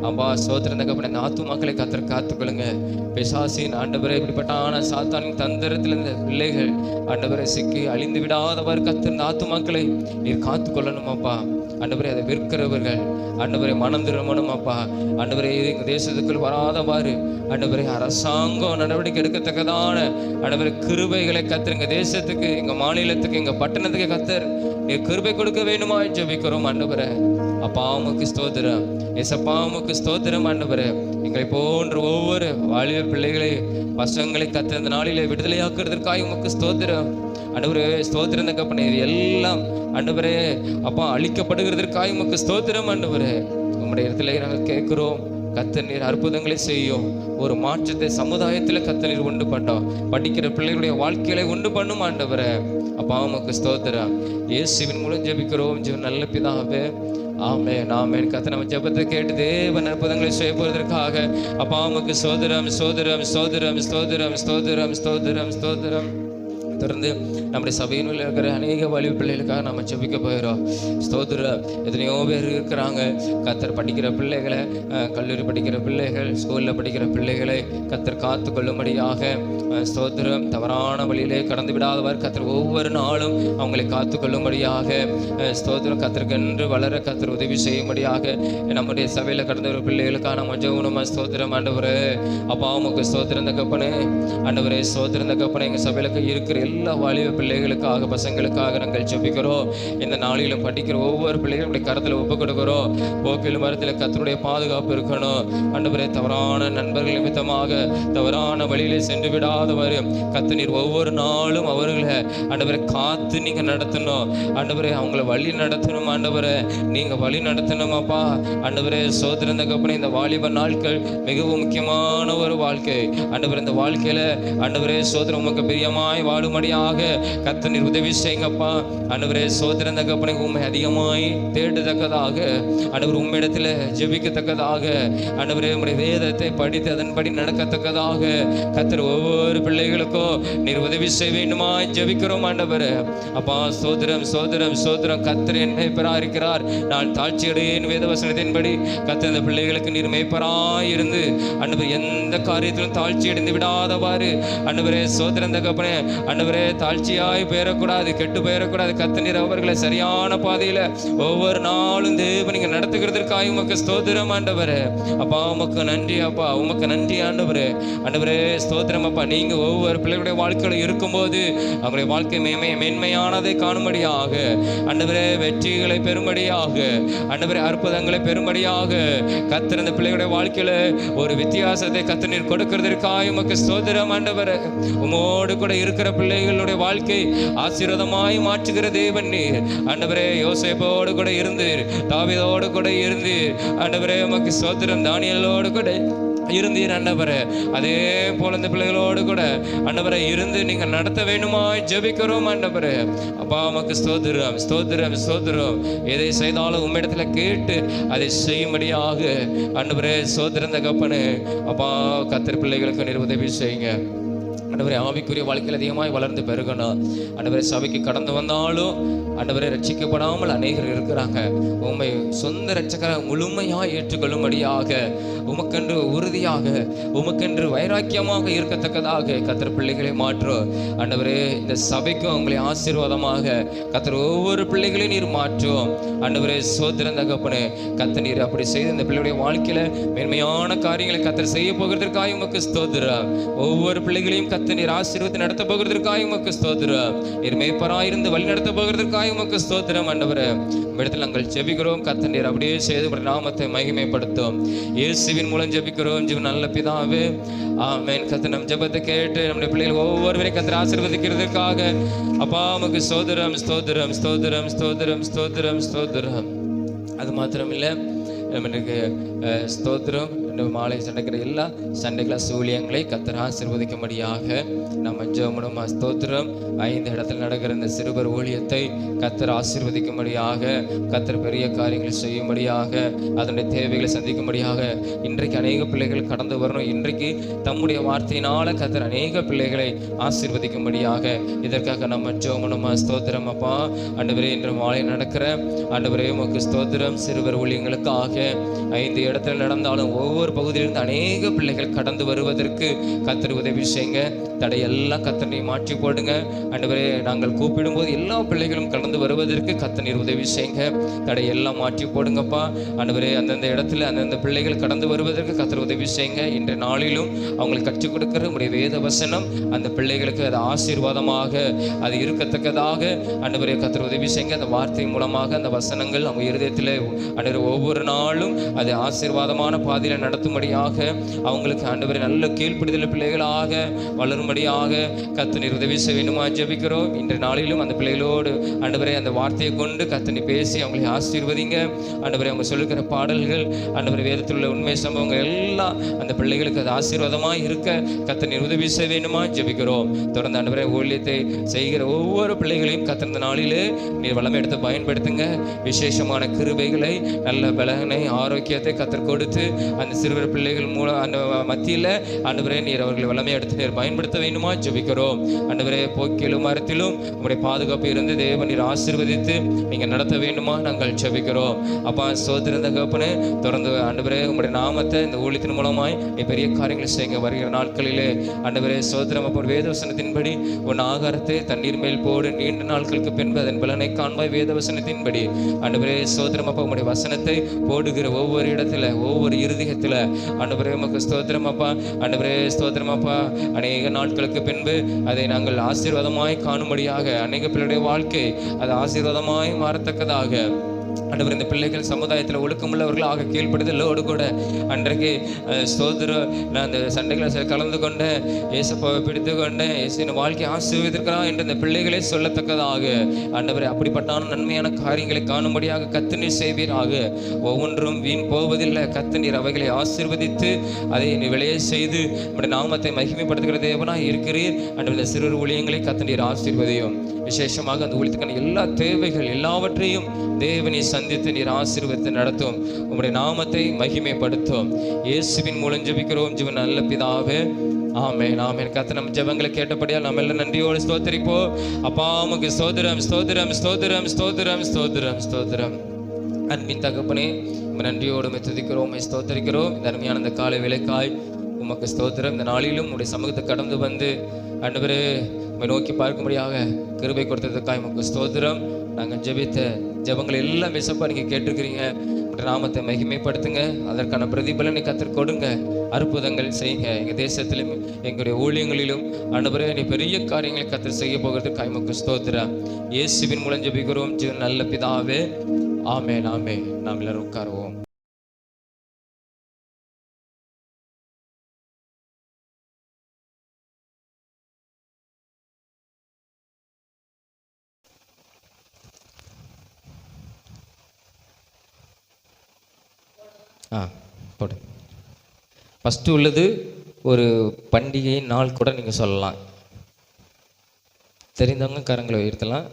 அப்பா ஸ்தோத்திரத்துக்கு இந்த ஆத்துமாக்களை கர்த்தர் காத்துக்கொள்ளுங்க. பிசாசின் ஆண்டவரே இப்படிப்பட்டான சாத்தானின் தந்திரத்தில் இந்த பிள்ளைகள் ஆண்டவரை சிக்கி அழிந்து விடாதவாறு கர்த்தர் இந்த ஆத்துமாக்களை நீர் காத்துக்கொள்ளணும் அப்பா. ஆண்டவரே அதை விற்கிறவர்கள் ஆண்டவரை மனம் திரும்பணும் அப்பா. ஆண்டவரே எங்கள் தேசத்துக்குள் வராதவாறு ஆண்டவரே அரசாங்கம் நடவடிக்கை எடுக்கத்தக்கதான ஆண்டவரே கிருபைகளை கர்த்தர் எங்கள் தேசத்துக்கு, எங்கள் மாநிலத்துக்கு, எங்கள் பட்டணத்துக்கு கர்த்தர் நீர் கிருபை கொடுக்க வேண்டுமா ஜெபிக்கிறோம் ஆண்டவரே. அப்பா உமக்கு ஸ்தோத்திரம், ஏசப்பா உமக்கு ஸ்தோத்திரம் ஆண்டவரே. எங்களை போன்ற ஒவ்வொரு வாலிப பிள்ளைகளை பசங்களை கர்த்தர் இந்த நாளிலே விடுதலையாக்குறதற்காக உமக்கு ஸ்தோத்திரம் ஆண்டவரே. ஸ்தோத்திரம் தகப்பனே. இது எல்லாம் ஆண்டவரே அப்பா அழிக்கப்படுகிறதற்காக உமக்கு ஸ்தோத்திரம் ஆண்டவரே. உம்முடைய இடத்துல நாங்கள் கேட்கிறோம் கர்த்தர் நீர் அற்புதங்களை செய்யும். ஒரு மாற்றத்தை சமுதாயத்தில் கர்த்தர் நீர் உண்டு பண்ணோம். படிக்கிற பிள்ளைகளுடைய வாழ்க்கைகளை உண்டு பண்ணும் ஆண்டவரே. அப்பா உமக்கு ஸ்தோத்திரம். இயேசுவின் மூலம் ஜெபிக்கிறோம் ஜீவன் நல்ல பிதாவே, ஆமென் ஆமென். கர்த்தர் நம்ம ஜெபத்தை கேட்டு தேவன் அற்புதங்களை செய்ய போவதற்காக அப்பா உமக்கு ஸ்தோத்திரம் ஸ்தோத்திரம் ஸ்தோத்திரம் ஸ்தோத்திரம் ஸ்தோத்திரம் ஸ்தோத்திரம் ஸ்தோத்திரம். தொடர்ந்து நம்முடைய சபையில் இருக்கிற அநேக வாலிப பிள்ளைகளுக்காக நம்ம ஜெபிக்க போகிறோம். ஸ்தோத்திரம். எத்தனையோ பேர் இருக்கிறாங்க. கர்த்தர் படிக்கிற பிள்ளைகளை, கல்லூரி படிக்கிற பிள்ளைகள், ஸ்கூலில் படிக்கிற பிள்ளைகளை கர்த்தர் காத்து கொள்ளும்படியாக ஸ்தோத்திரம் தவறான வழியிலே கடந்து விடாதவாறு கர்த்தர் ஒவ்வொரு நாளும் அவங்களை காத்து கொள்ளும்படியாக ஸ்தோத்திரம் கர்த்தருக்கென்று வளர கர்த்தர் உதவி செய்யும்படியாக நம்முடைய சபையில் கடந்த ஒரு பிள்ளைகளுக்காக நம்ம ஜெபணுமா. ஸ்தோத்திரம் ஆண்டவரே. அப்பா உமக்கு ஸ்தோத்திரம் தகப்பனே ஆண்டவரே. ஸ்தோத்திரம் தகப்பனே. எங்கள் சபையில் இருக்கிற எல்லா வாலிப பிள்ளைகளுக்காக, பசங்களுக்காக நாங்கள் ஜெபிக்கிறோம். இந்த நாளிலும் படிக்கிற ஒவ்வொரு பிள்ளைகளுடைய கருத்தில் ஒப்பு கொடுக்கிறோம். போக்கில் மரத்தில் கர்த்தருடைய பாதுகாப்பு இருக்கணும் ஆண்டவரே. தவறான நண்பர்கள் நிமித்தமாக தவறான வழியிலே சென்று விடாதவாறு கர்த்தர் நீர் ஒவ்வொரு நாளும் அவர்களை ஆண்டவரை காத்து நீங்கள் நடத்தணும் ஆண்டவரே. அவங்கள வழி நடத்தணும் ஆண்டவரை. நீங்கள் வழி நடத்தணும் அப்பா ஆண்டவரே. சோதரந்த கப்பனை இந்த வாலிப நாட்கள் மிகவும் முக்கியமான ஒரு வாழ்க்கை ஆண்டவரே. இந்த வாழ்க்கையில் ஆண்டவரே சோதரம் உமக்கு பிரியமாய் வாழும்படியாக கர்த்தர் நீர் உதவி செய்யுங்கப்பா ஆண்டவரே. சோதரந்த கப்பனை உண்மை அதிகமாய் தேடத்தக்கதாக ஆண்டவர் உம்மிடத்தில் ஜெபிக்கத்தக்கதாக ஆண்டவரே உம்முடைய வேதத்தை படித்து அதன்படி நடக்கத்தக்கதாக கர்த்தர் ஒவ்வொரு பிள்ளைகளுக்கும் நீர் உதவி செய்ய வேண்டுமா ஜெபிக்கிறோம் ஆண்டவரே. அப்பா சோதரம் சோதரம் சோதரம். கர்த்தர் என் மேய்ப்பராய் இருக்கிறார், நான் தாழ்ச்சியடையேன் வேதவசனத்தின்படி. கர்த்தர் இந்த பிள்ளைகளுக்கு நீர் மேய்ப்பராய் இருந்து ஆண்டவர் எந்த காரியத்திலும் தாழ்ச்சி அடைந்து விடாதவாறு ஆண்டவரே. சோதரம் தகப்பனே ஆண்டவரே தாழ்ச்சியாய் போயிடக்கூடாது, கெட்டு போயிடக்கூடாது. கர்த்தர் நீர் அவர்களை சரியான பாதையில ஒவ்வொரு நாளும் தேவன் நீங்க நடத்துகிறதற்காக உமக்கு ஸ்தோத்திரம் ஆண்டவரே. அப்பா உமக்கு நன்றி அப்பா, உமக்கு நன்றி ஆண்டவரே. ஆண்டவரே ஸ்தோத்திரம் அப்பா. நீங்க ஒவ்வொரு பிள்ளைகளுடைய வாழ்க்கையில இருக்கும்போது அவங்களுடைய வாழ்க்கை மேன்மையானதை காணும்படியாக ஆண்டவரே, வெற்றிகளை பெறும்படியாக ஆண்டவரே, அற்புதங்களை பெறும்படியாக கர்த்தர் இந்த பிள்ளைகளுடைய வாழ்க்கையில ஒரு வித்தியாசத்தை கர்த்தர் நீர் கொடுக்கிறதற்காக உமக்கு ஸ்தோத்திரம் ஆண்டவரே. உமோடு கூட இருக்கிற பிள்ளைகளுடைய வாழ்க்கை ஆசீர்வாதமாய் மாற்றுகிற தேவன் நீர் ஆண்டவரே. யோசேப்போடு கூட இருந்து, தாவீதோடு கூட இருந்து ஆண்டவரே உமக்கு ஸ்தோத்திரம். தானியேலோடு கூட இருந்தீர் ஆண்டவரே. அதே போல இந்த பிள்ளைகளோடு கூட ஆண்டவரை இருந்து நீங்க நடத்த வேண்டுமா ஜெபிக்கிறோம் ஆண்டவரே. அப்பா உமக்கு ஸ்தோத்திரம் ஸ்தோத்திரம் ஸ்தோத்திரம். எதை செய்தாலும் உம்மிடத்துல கேட்டு அதை செய்யும்படியாக ஆண்டவரே ஸ்தோத்திரம் தகப்பனே. அப்பா கர்த்தர் பிள்ளைகளுக்கு நீர் உதவி செய்யுங்க ஆண்டவரே. ஆவிக்குரிய வாழ்க்கையில் அதிகமாய் வளர்ந்து பெருகணும் ஆண்டவரே. சபைக்கு கடந்து வந்தாலும் ஆண்டவரே ரட்சிக்கப்படாமல் அநேகர் இருக்கிறாங்க. உம்மை சொந்த இரட்சகரை முழுமையாக ஏற்றுக்கொள்ளும்படியாக உமக்கென்று உறுதியாக உமக்கென்று வைராக்கியமாக இருக்கத்தக்கதாக கர்த்தர் பிள்ளைகளை மாற்றும். ஆண்டவரே இந்த சபைக்கும் உங்களை ஆசீர்வாதமாக கர்த்தர் ஒவ்வொரு பிள்ளைகளையும் நீர் மாற்றும். ஆண்டவரே ஸ்தோத்திரம் தகப்பனே, கர்த்தர் நீர் அப்படி செய்து இந்த பிள்ளைகளுடைய வாழ்க்கையில மேன்மையான காரியங்களை கர்த்தர் செய்ய போகிறதற்காக உமக்கு ஸ்தோத்திரம். ஒவ்வொரு பிள்ளைகளையும் கர்த்தர் நீர் ஆசீர்வாதத்தை நடத்த போகிறதற்காக உமக்கு ஸ்தோத்திரம். நீர் மேய்ப்பராயிருந்து வழி நடத்த போகிறதற்காக உமக்கு ஸ்தோத்திரம். ஆண்டவரே இடத்தில் நாங்கள் ஜெபிக்கிறோம். கர்த்தர் நீர் அப்படியே செய்து நாமத்தை மகிமைப்படுத்தும். இயேசுவின் மூலம் ஜெபிக்கிறோம் ஜீவன் நல்ல பிதாவே, ஆமென். கர்த்தர் நம் ஜெபத்தை கேட்டு நம்முடைய பிள்ளைகள் ஒவ்வொருவரையும் கர்த்தர் ஆசீர்வதிக்கிறதுக்காக அப்பா உமக்கு ஸ்தோத்திரம் ஸ்தோத்திரம் ஸ்தோத்திரம் ஸ்தோத்திரம் ஸ்தோத்திரம் ஸ்தோத்திரம். அது மாத்திரமில்லை, எனக்கு ஸ்தோத்திரம். மாலை சண்டைக்கிற எல்லா சண்டை கிளாஸ் ஊழியங்களை கர்த்தர் ஆசீர்வதிக்கும்படியாக நம்ம ஜெபம் ஸ்தோத்திரம். 5 இடத்துல நடக்கிற இந்த சிறுவர் ஊழியத்தை கர்த்தர் ஆசீர்வதிக்கும்படியாக, கர்த்தர் பெரிய காரியங்களை செய்யும்படியாக, அதனுடைய தேவைகளை சந்திக்கும்படியாக இன்றைக்கு அநேக பிள்ளைகள் கடந்து வரணும். இன்றைக்கு தம்முடைய வார்த்தையினால கர்த்தர் அநேக பிள்ளைகளை ஆசீர்வதிக்கும்படியாக இதற்காக நம்ம ஜெபம் ஸ்தோத்திரம். அப்பா ஆண்டவரே, இன்று மாலை நடக்கிற ஆண்டவரே உமக்கு ஸ்தோத்திரம். சிறுவர் ஊழியங்களுக்காக 5 இடத்துல நடந்தாலும் ஒவ்வொரு பகுதியிலிருந்து அநேக பிள்ளைகள் கடந்து வருவதற்கு கர்த்தர் உதவி செய்யுங்க. தடையெல்லாம் கர்த்தர் நீர் மாற்றி போடுங்க. ஆண்டவரே, நாங்கள் கூப்பிடும்போது எல்லா பிள்ளைகளும் கடந்து வருவதற்கு கர்த்தர் நீர் உதவி செய்யுங்க. தடையெல்லாம் மாற்றி போடுங்கப்பா. ஆண்டவரே, அந்தந்த இடத்துல அந்தந்த பிள்ளைகள் கடந்து வருவதற்கு கர்த்தர் உதவி செய்யுங்க. இன்றைய நாளிலும் அவங்களுக்கு கற்றுக் கொடுக்கிற உடைய வேத வசனம் அந்த பிள்ளைகளுக்கு அது ஆசீர்வாதமாக அது இருக்கத்தக்கதாக ஆண்டவரே கர்த்தர் உதவி செய்யுங்க. அந்த வார்த்தை மூலமாக அந்த வசனங்கள் அவங்க இருதயத்தில் ஆண்டவரே ஒவ்வொரு நாளும் அது ஆசீர்வாதமான பாதையில் நடத்தும்படியாக அவங்களுக்கு ஆண்டவரே நல்ல கீழ்ப்பிடிதல் பிள்ளைகளாக வளரும்படியாக கர்த்தர் நீர் உதவி செய்ய வேண்டுமா ஜெபிக்கிறோம். இன்றைய நாளிலும் அந்த பிள்ளைகளோடு ஆண்டவரே அந்த வார்த்தையை கொண்டு கர்த்தர் நீர் பேசி அவங்களை ஆசீர்வதிங்க. ஆண்டவரே, அவங்க சொல்லுகிற பாடல்கள் ஆண்டவரே வேதத்தில் உள்ள உண்மை சம்பவங்கள் எல்லாம் அந்த பிள்ளைகளுக்கு அது ஆசீர்வாதமாக இருக்க கர்த்தர் நீர் உதவி செய்ய வேண்டுமா ஜெபிக்கிறோம். தொடர்ந்து ஆண்டவரே ஊழியத்தை செய்கிற ஒவ்வொரு பிள்ளைகளையும் கர்த்தர் இந்த நாளிலே நீர் வளமை எடுத்து பயன்படுத்துங்க. விசேஷமான கிருபைகளை நல்ல பலனை ஆரோக்கியத்தை கர்த்தர் கொடுத்து அந்த சிறுவர் பிள்ளைகள் மூலம் அந்த மத்தியில் ஆண்டவரே நீர் அவர்களை வளமை எடுத்து நீர் பயன்படுத்த வேண்டுமா ஜெபிக்கிறோம். ஆண்டவரே, போக்கிலும் மரத்திலும் உங்களுடைய பாதுகாப்பு இருந்து தேவன் நீர் ஆசீர்வதித்து நீங்கள் நடத்த வேண்டுமா நாங்கள் ஜெபிக்கிறோம். அப்பா ஸ்தோத்திரம் தகப்பனே, தொடர்ந்து ஆண்டவரே உங்களுடைய நாமத்தை இந்த ஊழியத்தின் மூலமாய் நீ பெரிய காரியங்களை செய்யுங்க. வருகிற நாட்களிலே ஆண்டவரே ஸ்தோத்திரம். அப்போ வேதவசனத்தின்படி உன் ஆகாரத்தை தண்ணீர் மேல் போடு, நீண்ட நாட்களுக்கு பின்பு அதன் பலனை காண்பாய். வேதவசனத்தின்படி ஆண்டவரே ஸ்தோத்திரம். அப்பா உங்களுடைய வசனத்தை போடுகிற ஒவ்வொரு இடத்துல ஒவ்வொரு இருதயத்தில் ஆண்டவரே உமக்கு ஸ்தோத்திரம் அப்பா. ஆண்டவரே ஸ்தோத்திரம் அப்பா. அநேக நாட்களுக்கு பின்பு அதை நாங்கள் ஆசீர்வாதமாய் காணும்படியாக அநேக பிள்ளைடைய வாழ்க்கை அது ஆசீர்வாதமாய் மாறத்தக்கதாக ஆண்டவர் இந்த பிள்ளைகள் சமுதாயத்தில் ஒழுக்கமுள்ளவர்களாக கீழ்ப்படுதலோடு கூட அன்றைக்கு ஸ்தோத்திரம் நான் அந்த சண்டைகளை கலந்து கொண்டேன், ஏசப்பாவை பிடித்து கொண்டேன், ஏசின் வாழ்க்கையை ஆசீர்வதிக்கிறான் என்று இந்த பிள்ளைகளே சொல்லத்தக்கதாக ஆண்டவரை அப்படிப்பட்டான நன்மையான காரியங்களை காணும்படியாக கர்த்தர் நீர் செய்வீராக. ஒவ்வொன்றும் வீண் போவதில்லை. கர்த்தர் நீர் அவைகளை ஆசீர்வதித்து அதை நீ விளைய செய்து நம்முடைய நாமத்தை மகிமைப்படுத்துகிற தேவனாய் இருக்கிறீர். ஆண்டவர் இந்த சிறு ஊழியங்களை கர்த்தர் நீர் ஆசீர்வதியும். விசேஷமாக அந்த ஊழியத்துக்கான எல்லா தேவைகள் எல்லாவற்றையும் தேவனை சந்தித்து நீர் ஆசீர்வதித்து நடத்தும். உம்முடைய நாமத்தை மகிமைப்படுத்தும். இயேசுவின் மூலம் ஜெபிக்கிறோம் ஜீவன் நல்ல பிதாவே, ஆமென் ஆமென். கர்த்தர் நம்ம ஜெபங்களை கேட்டபடியால் நம்ம எல்லாம் நன்றியோடு ஸ்தோத்திரிப்போம். அப்பா உமக்கு ஸ்தோத்திரம் ஸ்தோத்திரம் ஸ்தோத்திரம் ஸ்தோத்திரம் ஸ்தோத்திரம் ஸ்தோத்திரம். அன்பின் தகப்பனே, நம்ம நன்றியோடு துதிக்கிறோம் ஸ்தோத்திரிக்கிறோம். இந்த அருமையான இந்த காலை வேளைக்காய் உமக்கு ஸ்தோத்திரம். இந்த நாளிலும் உங்களுடைய சமூகத்தை கடந்து வந்து ஆண்டவரே உம்மை நோக்கி பார்க்கும்படியாக கிருபை கொடுத்ததுக்காக உமக்கு ஸ்தோத்திரம். நாங்கள் ஜெபித்த ஜெபங்கள் எல்லாம் விசப்பா நீங்கள் கேட்டிருக்கிறீங்க. நாமத்தை மகிமைப்படுத்துங்க. அதற்கான பிரதிபலனை கர்த்தர் கொடுங்க. அற்புதங்கள் செய்யுங்க. எங்கள் தேசத்திலும் எங்களுடைய ஊழியங்களிலும் ஆண்டவரே நீ பெரிய காரியங்களை கர்த்தர் செய்ய போகிறதுக்காக உமக்கு ஸ்தோத்திரம். இயேசுவின் மூலம் ஜெபிக்கிறோம் ஜீவன் நல்ல பிதாவே, ஆமென் ஆமென். நாம் எல்லாரும் உட்காருவோம். போடு. ஃபஸ்ட்டு உள்ளது ஒரு பண்டிகை நாள் கூட நீங்கள் சொல்லலாம். தெரிந்தவங்க கரங்களை உயர்த்தலாம்.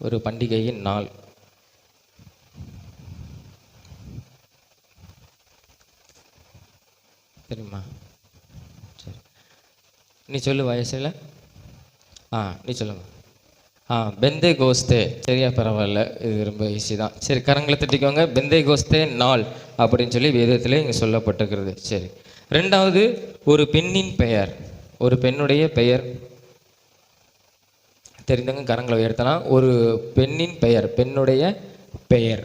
ஒரு பண்டிகையின் நாள். தெரியுமா? சரி, நீ சொல்லு. வயசில் நீ சொல்லுங்க. பெந்தே கோஸ்தே. சரியா, பரவாயில்ல, இது ரொம்ப ஈஸி தான். சரி, கரங்களை தட்டிக்கோங்க. பெந்தே கோஸ்தே நாள் அப்படின்னு சொல்லி வேதத்தில் இங்கே சொல்லப்பட்டிருக்கிறது. சரி, ரெண்டாவது, ஒரு பெண்ணின் பெயர். ஒரு பெண்ணுடைய பெயர் தெரிந்தவங்க கரங்களை உயர்த்தலாம். ஒரு பெண்ணின் பெயர், பெண்ணுடைய பெயர்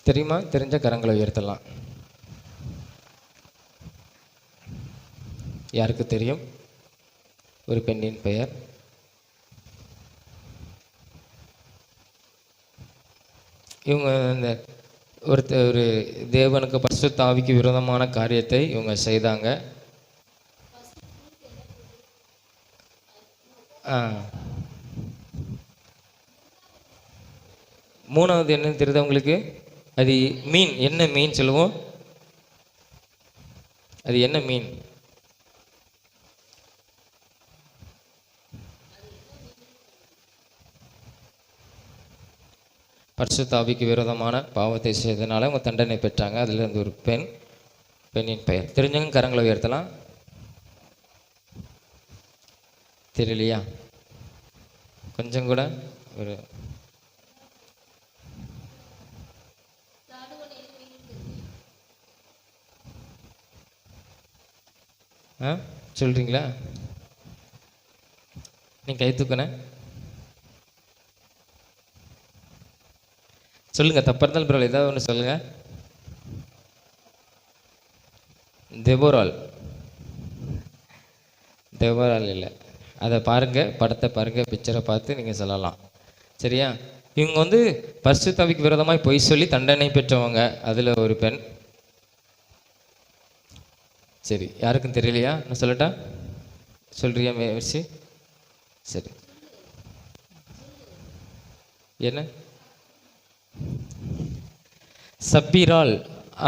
தெரியுமா? தெரிஞ்ச கரங்களை உயர்த்தலாம். யாருக்கு தெரியும் ஒரு பெண்ணின் பெயர்? இவங்க இந்த ஒரு தேவனுக்கு பரிசுத்த ஆவிக்கு விரோதமான காரியத்தை இவங்க செய்தாங்க. மூணாவது என்னன்னு தெரியுது உங்களுக்கு? அது மீன். என்ன மீன் சொல்லுவோம்? அது என்ன மீன்? பரிசுத்த ஆவிக்கு விரோதமான பாவத்தை செய்ததுனால அவங்க தண்டனை பெற்றாங்க. அதுல இருந்து ஒரு பெண்ணின் பெயர். தெரிஞ்சவங்க கரங்களை உயர்த்தலாம். தெரியலையா? கொஞ்சம் கூட ஒரு சொல்றீங்களா? நீ கை தூக்குன சொல்லுங்க. தப்பா இருந்தாலும் பரவாயில்ல, ஏதாவது ஒன்று சொல்லுங்க. தெபோரால். தெபோரால் இல்லை. அதை பாருங்க, படத்தை பாருங்க, பிக்சரை பார்த்து நீங்கள் சொல்லலாம். சரியா? இவங்க வந்து பரிசுத்த ஆவிக்கு விரோதமாய் பொய் சொல்லி தண்டனை பெற்றவங்க. அதில் ஒரு பெண். சரி, யாருக்கும் தெரியலையா? நான் சொல்லட்டா? சொல்றியா மேர்சி? சரி, என்ன? சப்பீரால்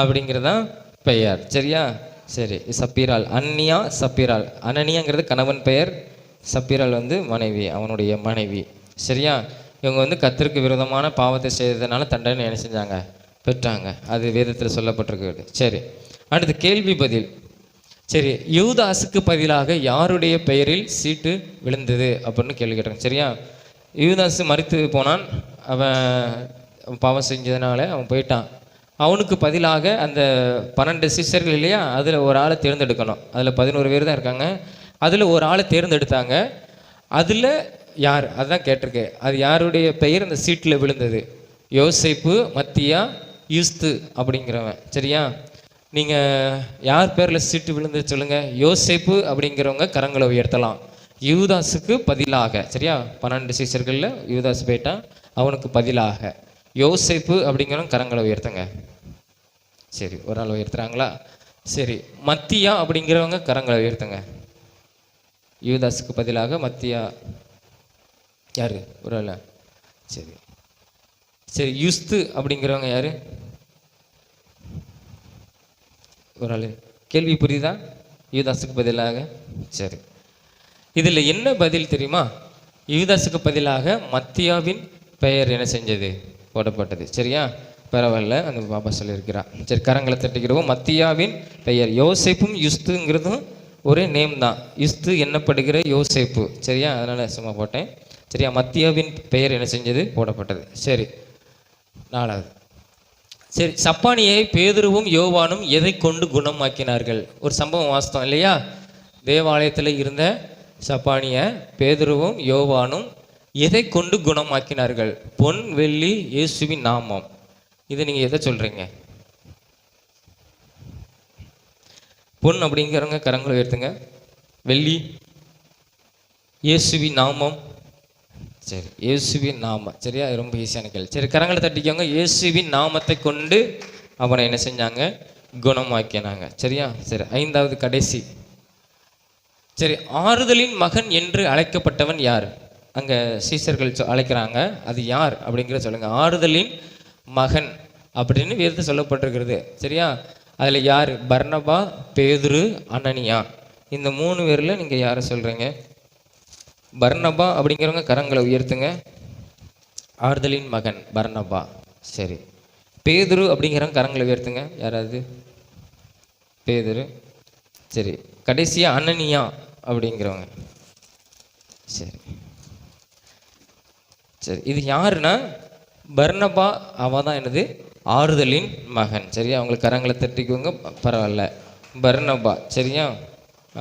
அப்படிங்கிறதான் பெயர். சரியா? சரி, சப்பீரால். அன்னியா சப்பீரால். அனனியாங்கிறது கணவன் பெயர், சப்பீரால் வந்து மனைவி, அவனுடைய மனைவி. சரியா? இவங்க வந்து கர்த்தருக்கு விரோதமான பாவத்தை செய்ததுனால தண்டனை என்ன செஞ்சாங்க? பெற்றாங்க. அது வேதத்தில் சொல்லப்பட்டிருக்கு. சரி, அடுத்து கேள்வி பதில். சரி, யூதாசுக்கு பதிலாக யாருடைய பெயரில் சீட்டு விழுந்தது அப்படின்னு கேள்வி கேட்டாங்க. சரியா? யூதாசு மரித்து போனான். அவன் பாவம் செஞ்சதுனால அவன் போயிட்டான். அவனுக்கு பதிலாக அந்த 12 சிஷ்யர்கள் இல்லையா, அதில் ஒரு ஆளை தேர்ந்தெடுக்கணும். அதில் 11 பேர் தான் இருக்காங்க. அதில் ஒரு ஆளை தேர்ந்தெடுத்தாங்க. அதில் யார், அதுதான் கேட்டிருக்கு. அது யாருடைய பெயர் அந்த சீட்டில் விழுந்தது? யோசேப்பு, மத்தியா, யூஸ்து அப்படிங்கிறவன். சரியா? நீங்கள் யார் பேரில் சீட்டு விழுந்தது சொல்லுங்கள். யோசேப்பு அப்படிங்கிறவங்க கரங்களை உயர்த்தலாம். யூதாஸுக்கு பதிலாக. சரியா? 12 சிஷ்யர்களில் யூதாஸ் போயிட்டான், அவனுக்கு பதிலாக யோசேப்பு அப்படிங்கிறவங்க கரங்களை உயர்த்துங்க. சரி, ஒரு ஆள் உயர்த்துறாங்களா? சரி, மத்தியா அப்படிங்கிறவங்க கரங்களை உயர்த்துங்க. யூதாஸுக்கு பதிலாக மத்தியா. யாரு? ஒரு ஆள். சரி சரி, யுஸ்து அப்படிங்கிறவங்க யாரு? ஒரு ஆள். கேள்வி புரியுதா? யூதாஸுக்கு பதிலாக. சரி, இதில் என்ன பதில் தெரியுமா? யூதாஸுக்கு பதிலாக மத்தியாவின் பெயர் என்ன செஞ்சது? போடப்பட்டது. சரியா? பரவாயில்ல, அந்த பாபா சொல்லியிருக்கிறான். சரி, கரங்களை தட்டிக்கிறோம். மத்தியாவின் பெயர். யோசேப்பும் யுஸ்துங்கிறதும் ஒரே நேம் தான். யுஸ்து என்னப்படுகிற யோசேப்பு. சரியா? அதனால் சும்மா போட்டேன். சரியா? மத்தியாவின் பெயர் என்ன செஞ்சது? போடப்பட்டது. சரி, நாலாவது. சரி, சப்பானியை பேதுருவும் யோவானும் எதை கொண்டு குணமாக்கினார்கள்? ஒரு சம்பவம் வாஸ்தவம் இல்லையா? தேவாலயத்தில் இருந்த சப்பானிய பேதுருவும் யோவானும் எதை கொண்டு குணமாக்கினார்கள்? பொன், வெள்ளி, இயேசுவின் நாமம். இதை நீங்கள் எதை சொல்கிறீங்க? பொன் அப்படிங்கிறவங்க கரங்களை உயர்த்துங்க. வெள்ளி, இயேசுவின் நாமம். சரி, இயேசுவின் நாமம். சரியா? ரொம்ப ஈஸியான கேள்வி. சரி, கரங்களை தட்டிக்கோங்க. இயேசுவின் நாமத்தை கொண்டு அவனை என்ன செஞ்சாங்க? குணமாக்கினாங்க. சரியா? சரி, ஐந்தாவது கடைசி. சரி, ஆறுதலின் மகன் என்று அழைக்கப்பட்டவன் யார்? அங்கே சீசர்கள் அழைக்கிறாங்க, அது யார் அப்படிங்கிற சொல்லுங்க. ஆறுதலின் மகன் அப்படின்னு வேதத்தில் சொல்லப்பட்டிருக்கிறது. சரியா? அதில் யார்? பர்னபா, பேதுரு, அனனியா. இந்த 3 பேரில் நீங்கள் யாரை சொல்கிறீங்க? பர்னபா அப்படிங்கிறவங்க கரங்களை உயர்த்துங்க. ஆறுதலின் மகன் பர்னபா. சரி, பேதுரு அப்படிங்கிறவங்க கரங்களை உயர்த்துங்க. யாராவது? பேதுரு. சரி, கடைசியாக அனனியா அப்படிங்கிறவங்க. சரி சரி, இது யாருன்னா பர்னபா. அவன் தான் என்னது ஆறுதலின் மகன். சரியா, அவங்களுக்கு கரங்களை தட்டிக்குவங்க, பரவாயில்ல. பர்னபா, சரியா.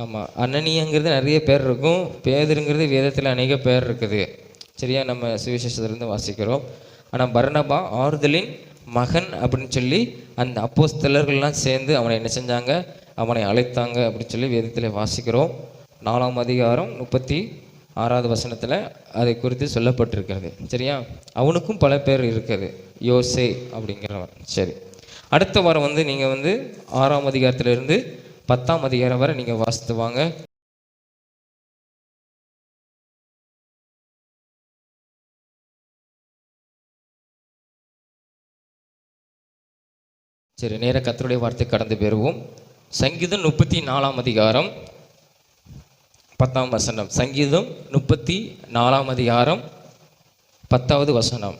ஆமாம், அனனியாங்கிறது நிறைய பேர் இருக்கும், பேதுருங்கிறது வேதத்தில் அநேக பேர் இருக்குது. சரியா, நம்ம சுவிசேஷத்துலேருந்து வாசிக்கிறோம். ஆனால் பர்னபா ஆறுதலின் மகன் அப்படின்னு சொல்லி அந்த அப்போஸ்தலர்கள்லாம் சேர்ந்து அவனை என்ன செஞ்சாங்க, அவனை அழைத்தாங்க அப்படின்னு சொல்லி வேதத்தில் வாசிக்கிறோம். 4ஆம் அதிகாரம் 36வது வசனத்தில் அதை குறித்து சொல்லப்பட்டிருக்கிறது. சரியா, அவனுக்கும் பல பேர் இருக்குது, யோசே அப்படிங்கிறவன். சரி, அடுத்த வாரம் நீங்கள் 6ஆம் அதிகாரத்திலிருந்து 10ஆம் அதிகாரம் வரை நீங்கள் வாசித்து வாங்க. சரி, நேர கர்த்தருடைய வார்த்தை கடந்து பெறுவோம். சங்கீதம் 34ஆம் அதிகாரம் 10ஆம் வசனம். சங்கீதம் 34ஆம் அதிகாரம் 10வது வசனம்.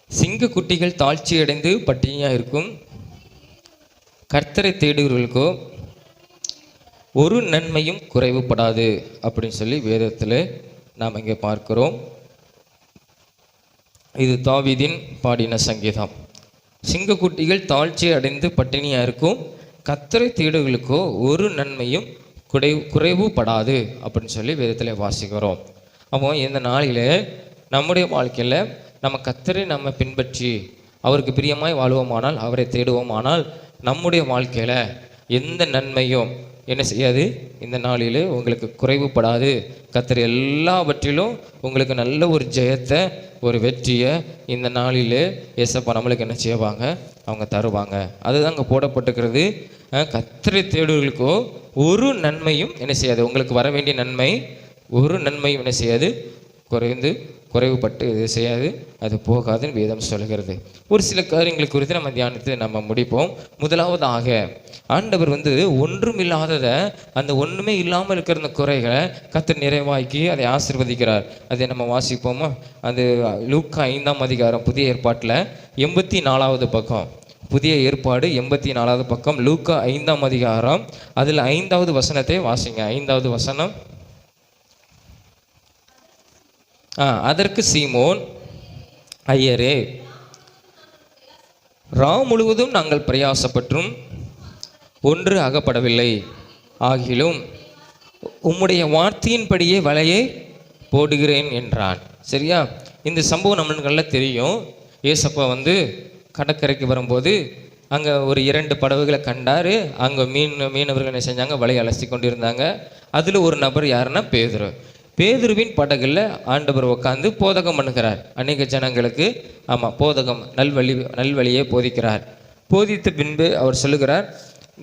சிங்க குட்டிகள் தாழ்ச்சி அடைந்து பட்டினியாக இருக்கும், கர்த்தரை தேடுகிறவர்களுக்கோ ஒரு நன்மையும் குறைவுபடாது அப்படின்னு சொல்லி வேதத்தில் நாம் இங்கே பார்க்கிறோம். இது தாவீதின் பாடின சங்கீதம். சிங்கக்குட்டிகள் தாழ்ச்சி அடைந்து பட்டினியாக இருக்கும், கர்த்தரை தேடுகளுக்கோ ஒரு நன்மையும் குறைவுபடாது அப்படின்னு சொல்லி வேதத்தில் வாசிக்கிறோம். அப்போ இந்த நாளில் நம்முடைய வாழ்க்கையில் நம்ம கர்த்தரை நம்ம பின்பற்றி அவருக்கு பிரியமாய் வாழ்வோமானால், அவரை தேடுவோமானால், நம்முடைய வாழ்க்கையில் எந்த நன்மையும் என்ன செய்யாது, இந்த நாளில் உங்களுக்கு குறைவுபடாது. கர்த்தர் எல்லாவற்றிலும் உங்களுக்கு நல்ல ஒரு ஜெயத்தை, ஒரு வெற்றியை இந்த நாளில் ஏசப்பா நம்மளுக்கு என்ன செய்வாங்க, அவங்க தருவாங்க. அதுதான் அங்கே போடப்பட்டிருக்கிறது. கர்த்தரை தேடுவர்களுக்கோ ஒரு நன்மையும் என்ன செய்யாது, உங்களுக்கு வர வேண்டிய நன்மை ஒரு நன்மையும் என்ன செய்யாது, குறைவுபட்டு இது செய்யாது, அது போகாதுன்னு வேதம் சொல்கிறது. ஒரு சில காரியங்கள் குறித்து நம்ம தியானித்து நம்ம முடிப்போம். முதலாவதாக ஆண்டவர் ஒன்றும் இல்லாததை, அந்த ஒன்றுமே இல்லாமல் இருக்கிற அந்த குறைகளை கர்த்தர் நிறைவாக்கி அதை ஆசீர்வதிக்கிறார். அதை நம்ம வாசிப்போமா? அது லூக்கா 5ஆம் அதிகாரம், புதிய ஏற்பாட்டில் 84வது பக்கம். புதிய ஏற்பாடு 84வது பக்கம், லூக்கா 5ஆம் அதிகாரம், அதில் 5வது வசனத்தை வாசிங்க. 5வது வசனம். அதற்கு சீமோன், ஐயரே, ராம் முழுவதும் நாங்கள் பிரயாசப்பற்றும் ஒன்று அகப்படவில்லை, ஆகிலும் உம்முடைய வார்த்தையின்படியே வலையை போடுகிறேன் என்றான். சரியா, இந்த சம்பவம் நம்மளுக்கு தெரியும். ஏசப்பா கடற்கரைக்கு வரும்போது அங்கே ஒரு 2 படகுகளை கண்டார். அங்கே மீனவர்கள் என்ன செஞ்சாங்க, வலையை அலசி கொண்டிருந்தாங்க. அதில் ஒரு நபர் யாருன்னா பேதுரு. பேதுருவின் படகுல ஆண்டவர் உட்காந்து போதகம் பண்ணுகிறார் அநேக ஜனங்களுக்கு. ஆமாம், போதகம் நல்வழியை போதிக்கிறார். போதித்த பின்பு அவர் சொல்லுகிறார்,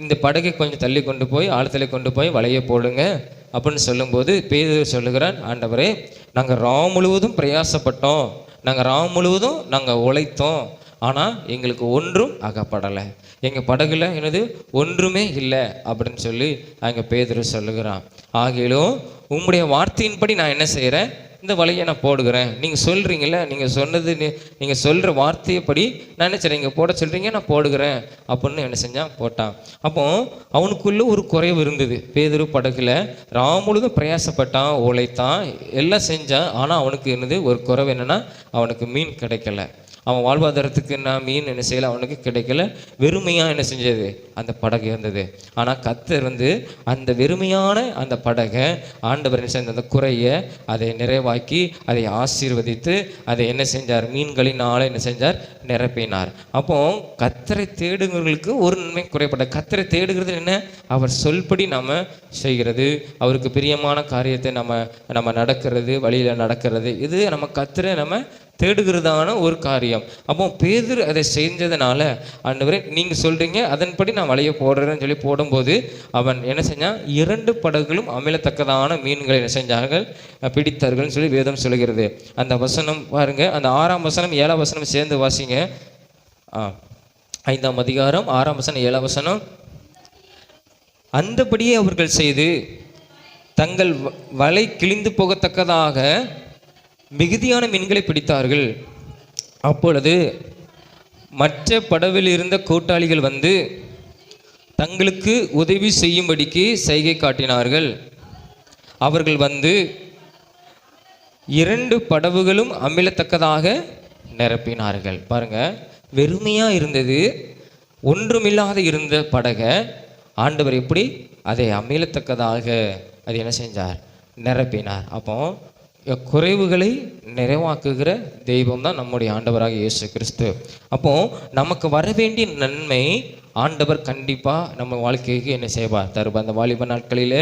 இந்த படகை கொஞ்சம் தள்ளி கொண்டு போய் ஆழத்தில் கொண்டு போய் வலையை போடுங்க அப்படின்னு சொல்லும்போது பேதுரு சொல்லுகிறார், ஆண்டவரே, நாங்கள் ராம் முழுவதும் பிரயாசப்பட்டோம், நாங்கள் ராம் முழுவதும் நாங்கள் உழைத்தோம், ஆனால் எங்களுக்கு ஒன்றும் அகப்படலை, எங்கள் படகுல ஒன்றுமே இல்லை அப்படின்னு சொல்லி அங்கே பேதுரு சொல்லுகிறான். ஆகிலும் உம்முடைய வார்த்தையின்படி நான் என்ன செய்கிறேன், இந்த வலையை நான் போடுகிறேன். நீங்கள் சொல்கிறீங்கள, நீங்கள் சொன்னது, நீங்கள் சொல்கிற வார்த்தையைப்படி நான் என்ன செய்கிறேன், நீங்கள் போட சொல்கிறீங்க, நான் போடுகிறேன் அப்படின்னு என்ன செஞ்சான், போட்டான். அப்போ அவனுக்குள்ளே ஒரு குறைவு இருந்தது. பேதுரு படகுல ராம் முழுதும் பிரயாசப்பட்டான், உழைத்தான், எல்லாம் செஞ்சான். ஆனால் அவனுக்கு ஒரு குறைவு என்னென்னா, அவனுக்கு மீன் கிடைக்கல. அவன் வாழ்வாதாரத்துக்கு நான் மீன் என்ன செய்யலை, அவனுக்கு கிடைக்கல. வெறுமையாக என்ன செஞ்சது, அந்த படகு இருந்தது. ஆனால் கர்த்தர் அந்த வெறுமையான அந்த படகை ஆண்டவர் என்ன செஞ்ச, அந்த குறையை அதை நிறைவாக்கி அதை ஆசீர்வதித்து அதை என்ன செஞ்சார், மீன்களினால என்ன செஞ்சார், நிரப்பினார். அப்போ கர்த்தரை தேடுகிறவர்களுக்கு ஒரு நன்மை குறைப்பட. கர்த்தரை தேடுகிறது என்ன, அவர் சொல்படி நம்ம செய்கிறது, அவருக்கு பிரியமான காரியத்தை நம்ம நடக்கிறது, வழியில் நடக்கிறது, இது நம்ம கர்த்தரை நம்ம தேடுகிறதான ஒரு காரியம். அப்போ பேதுரு அதை செஞ்சதுனால, ஆண்டவரே நீங்கள் சொல்கிறீங்க, அதன்படி நான் வலையை போடுறேன்னு சொல்லி போடும்போது அவன் என்ன செஞ்சான், 2 படகுகளும் அமிலத்தக்கதான மீன்களை என்ன செஞ்சார்கள், பிடித்தார்கள்னு சொல்லி வேதம் சொல்கிறது. அந்த வசனம் பாருங்க, அந்த 6ஆம் வசனம் 7ஆம் வசனம் சேர்ந்து வாசிங்க. 5ஆம் அதிகாரம் 6ஆம் வசனம் 7ஆம் வசனம். அந்தபடியே அவர்கள் செய்து தங்கள் வலை கிழிந்து போகத்தக்கதாக மிகுதியான மீன்களை பிடித்தார்கள். அப்பொழுது மற்ற படவில் இருந்த கூட்டாளிகள் தங்களுக்கு உதவி செய்யும்படிக்கு செய்கை காட்டினார்கள். அவர்கள் வந்து 2 படவுகளும் அமிழத்தக்கதாக நிரப்பினார்கள். பாருங்க, வெறுமையா இருந்தது, ஒன்றுமில்லாத இருந்த படகை ஆண்டவர் எப்படி அதை அமிழத்தக்கதாக அது என்ன செஞ்சார்? நிரப்பினார். அப்போ குறைவுகளை நிறைவாக்குகிற தெய்வம் தான் நம்முடைய ஆண்டவராக இயேசு கிறிஸ்து. அப்போ நமக்கு வர வேண்டிய நன்மை ஆண்டவர் கண்டிப்பாக நம்ம வாழ்க்கைக்கு என்ன செய்வார்? தருவார். அந்த வாலிப நாட்களில்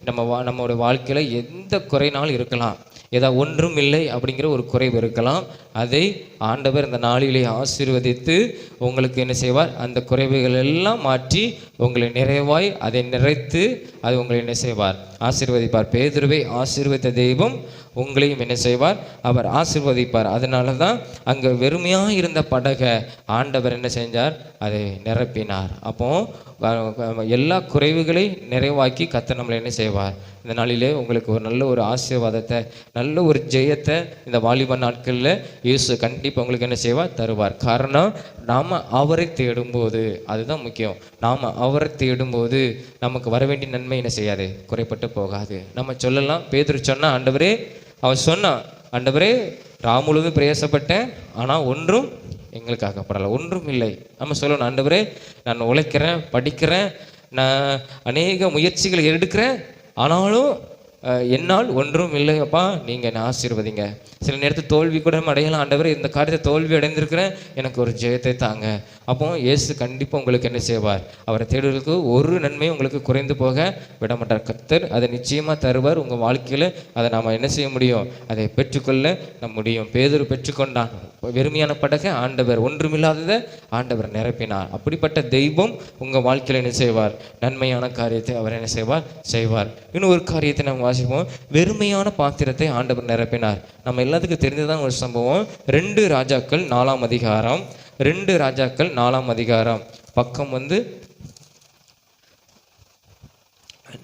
நம்மளுடைய வாழ்க்கையில் எந்த குறைனாலும் இருக்கலாம், ஏதாவது ஒன்றும் இல்லை அப்படிங்கிற ஒரு குறைவு இருக்கலாம். அதை ஆண்டவர் இந்த நாளிலே ஆசீர்வதித்து உங்களுக்கு என்ன செய்வார்? அந்த குறைவுகள் எல்லாம் மாற்றி உங்களை நிறைவாய் அதை நிறைத்து அது உங்களை என்ன செய்வார்? ஆசீர்வதிப்பார். பேதுருவை ஆசீர்வதித்த தெய்வம் உங்களையும் என்ன செய்வார்? அவர் ஆசீர்வதிப்பார். அதனால தான் அங்கே வெறுமையாக இருந்த படகை ஆண்டவர் என்ன செஞ்சார்? அதை நிரப்பினார். அப்போ எல்லா குறைவுகளை நிறைவாக்கி கர்த்தர் நம்மளை என்ன செய்வார்? இந்த நாளிலே உங்களுக்கு ஒரு நல்ல ஒரு ஆசீர்வாதத்தை, நல்ல ஒரு ஜெயத்தை இந்த வாலிப நாட்களில் இயேசு கண்டிப்பாக உங்களுக்கு என்ன செய்வார்? தருவார். காரணம், நாம் அவரை தேடும்போது, அதுதான் முக்கியம். நாம் அவரை தேடும்போது நமக்கு வர வேண்டிய நன்மை என்ன செய்யாது? குறைப்பட்டு போகாது. நம்ம சொல்லலாம், பேதுரு சொன்னா, ஆண்டவரே, அவன் சொன்னான், ஆண்டவரே முழுவதும் பிரயாசப்பட்டேன், ஆனால் ஒன்றும் எங்களுக்காக படலை, ஒன்றும் இல்லை. நம்ம சொல்லணும், ஆண்டவரே நான் உழைக்கிறேன், படிக்கிறேன், நான் அநேக முயற்சிகளை எடுக்கிறேன், ஆனாலும் என்னால் ஒன்றும் இல்லையப்பா, நீங்கள் என்னை ஆசீர்வதிங்க. சில நேரத்தில் தோல்வி கூட அடையலாம். ஆண்டவரே, இந்த காரியத்தை தோல்வி அடைந்திருக்கிறேன், எனக்கு ஒரு ஜெயத்தை தாங்க. அப்போ இயேசு கண்டிப்பாக உங்களுக்கு என்ன செய்வார்? அவரை தேடுவதற்கு ஒரு நன்மையும் உங்களுக்கு குறைந்து போக விட மாட்டார். கர்த்தர் அதை நிச்சயமாக தருவார். உங்கள் வாழ்க்கையில் அதை நாம் என்ன செய்ய முடியும்? அதை பெற்றுக்கொள்ள முடியும். பேதுரு பெற்றுக்கொண்டான். வெறுமையான படகை ஆண்டவர், ஒன்றுமில்லாததை ஆண்டவர் நிரப்பினார். அப்படிப்பட்ட தெய்வம் உங்கள் வாழ்க்கையில் என்ன செய்வார்? நன்மையான காரியத்தை அவர் என்ன செய்வார்? செய்வார். இன்னும் ஒரு காரியத்தை நம்ம வாசிப்போம். வெறுமையான பாத்திரத்தை ஆண்டவர் நிரப்பினார். நம்ம எல்லாத்துக்கும் தெரிஞ்சதான் ஒரு சம்பவம். 2 ராஜாக்கள் 4ஆம் அதிகாரம், 2 ராஜாக்கள் 4ஆம் அதிகாரம், பக்கம் வந்து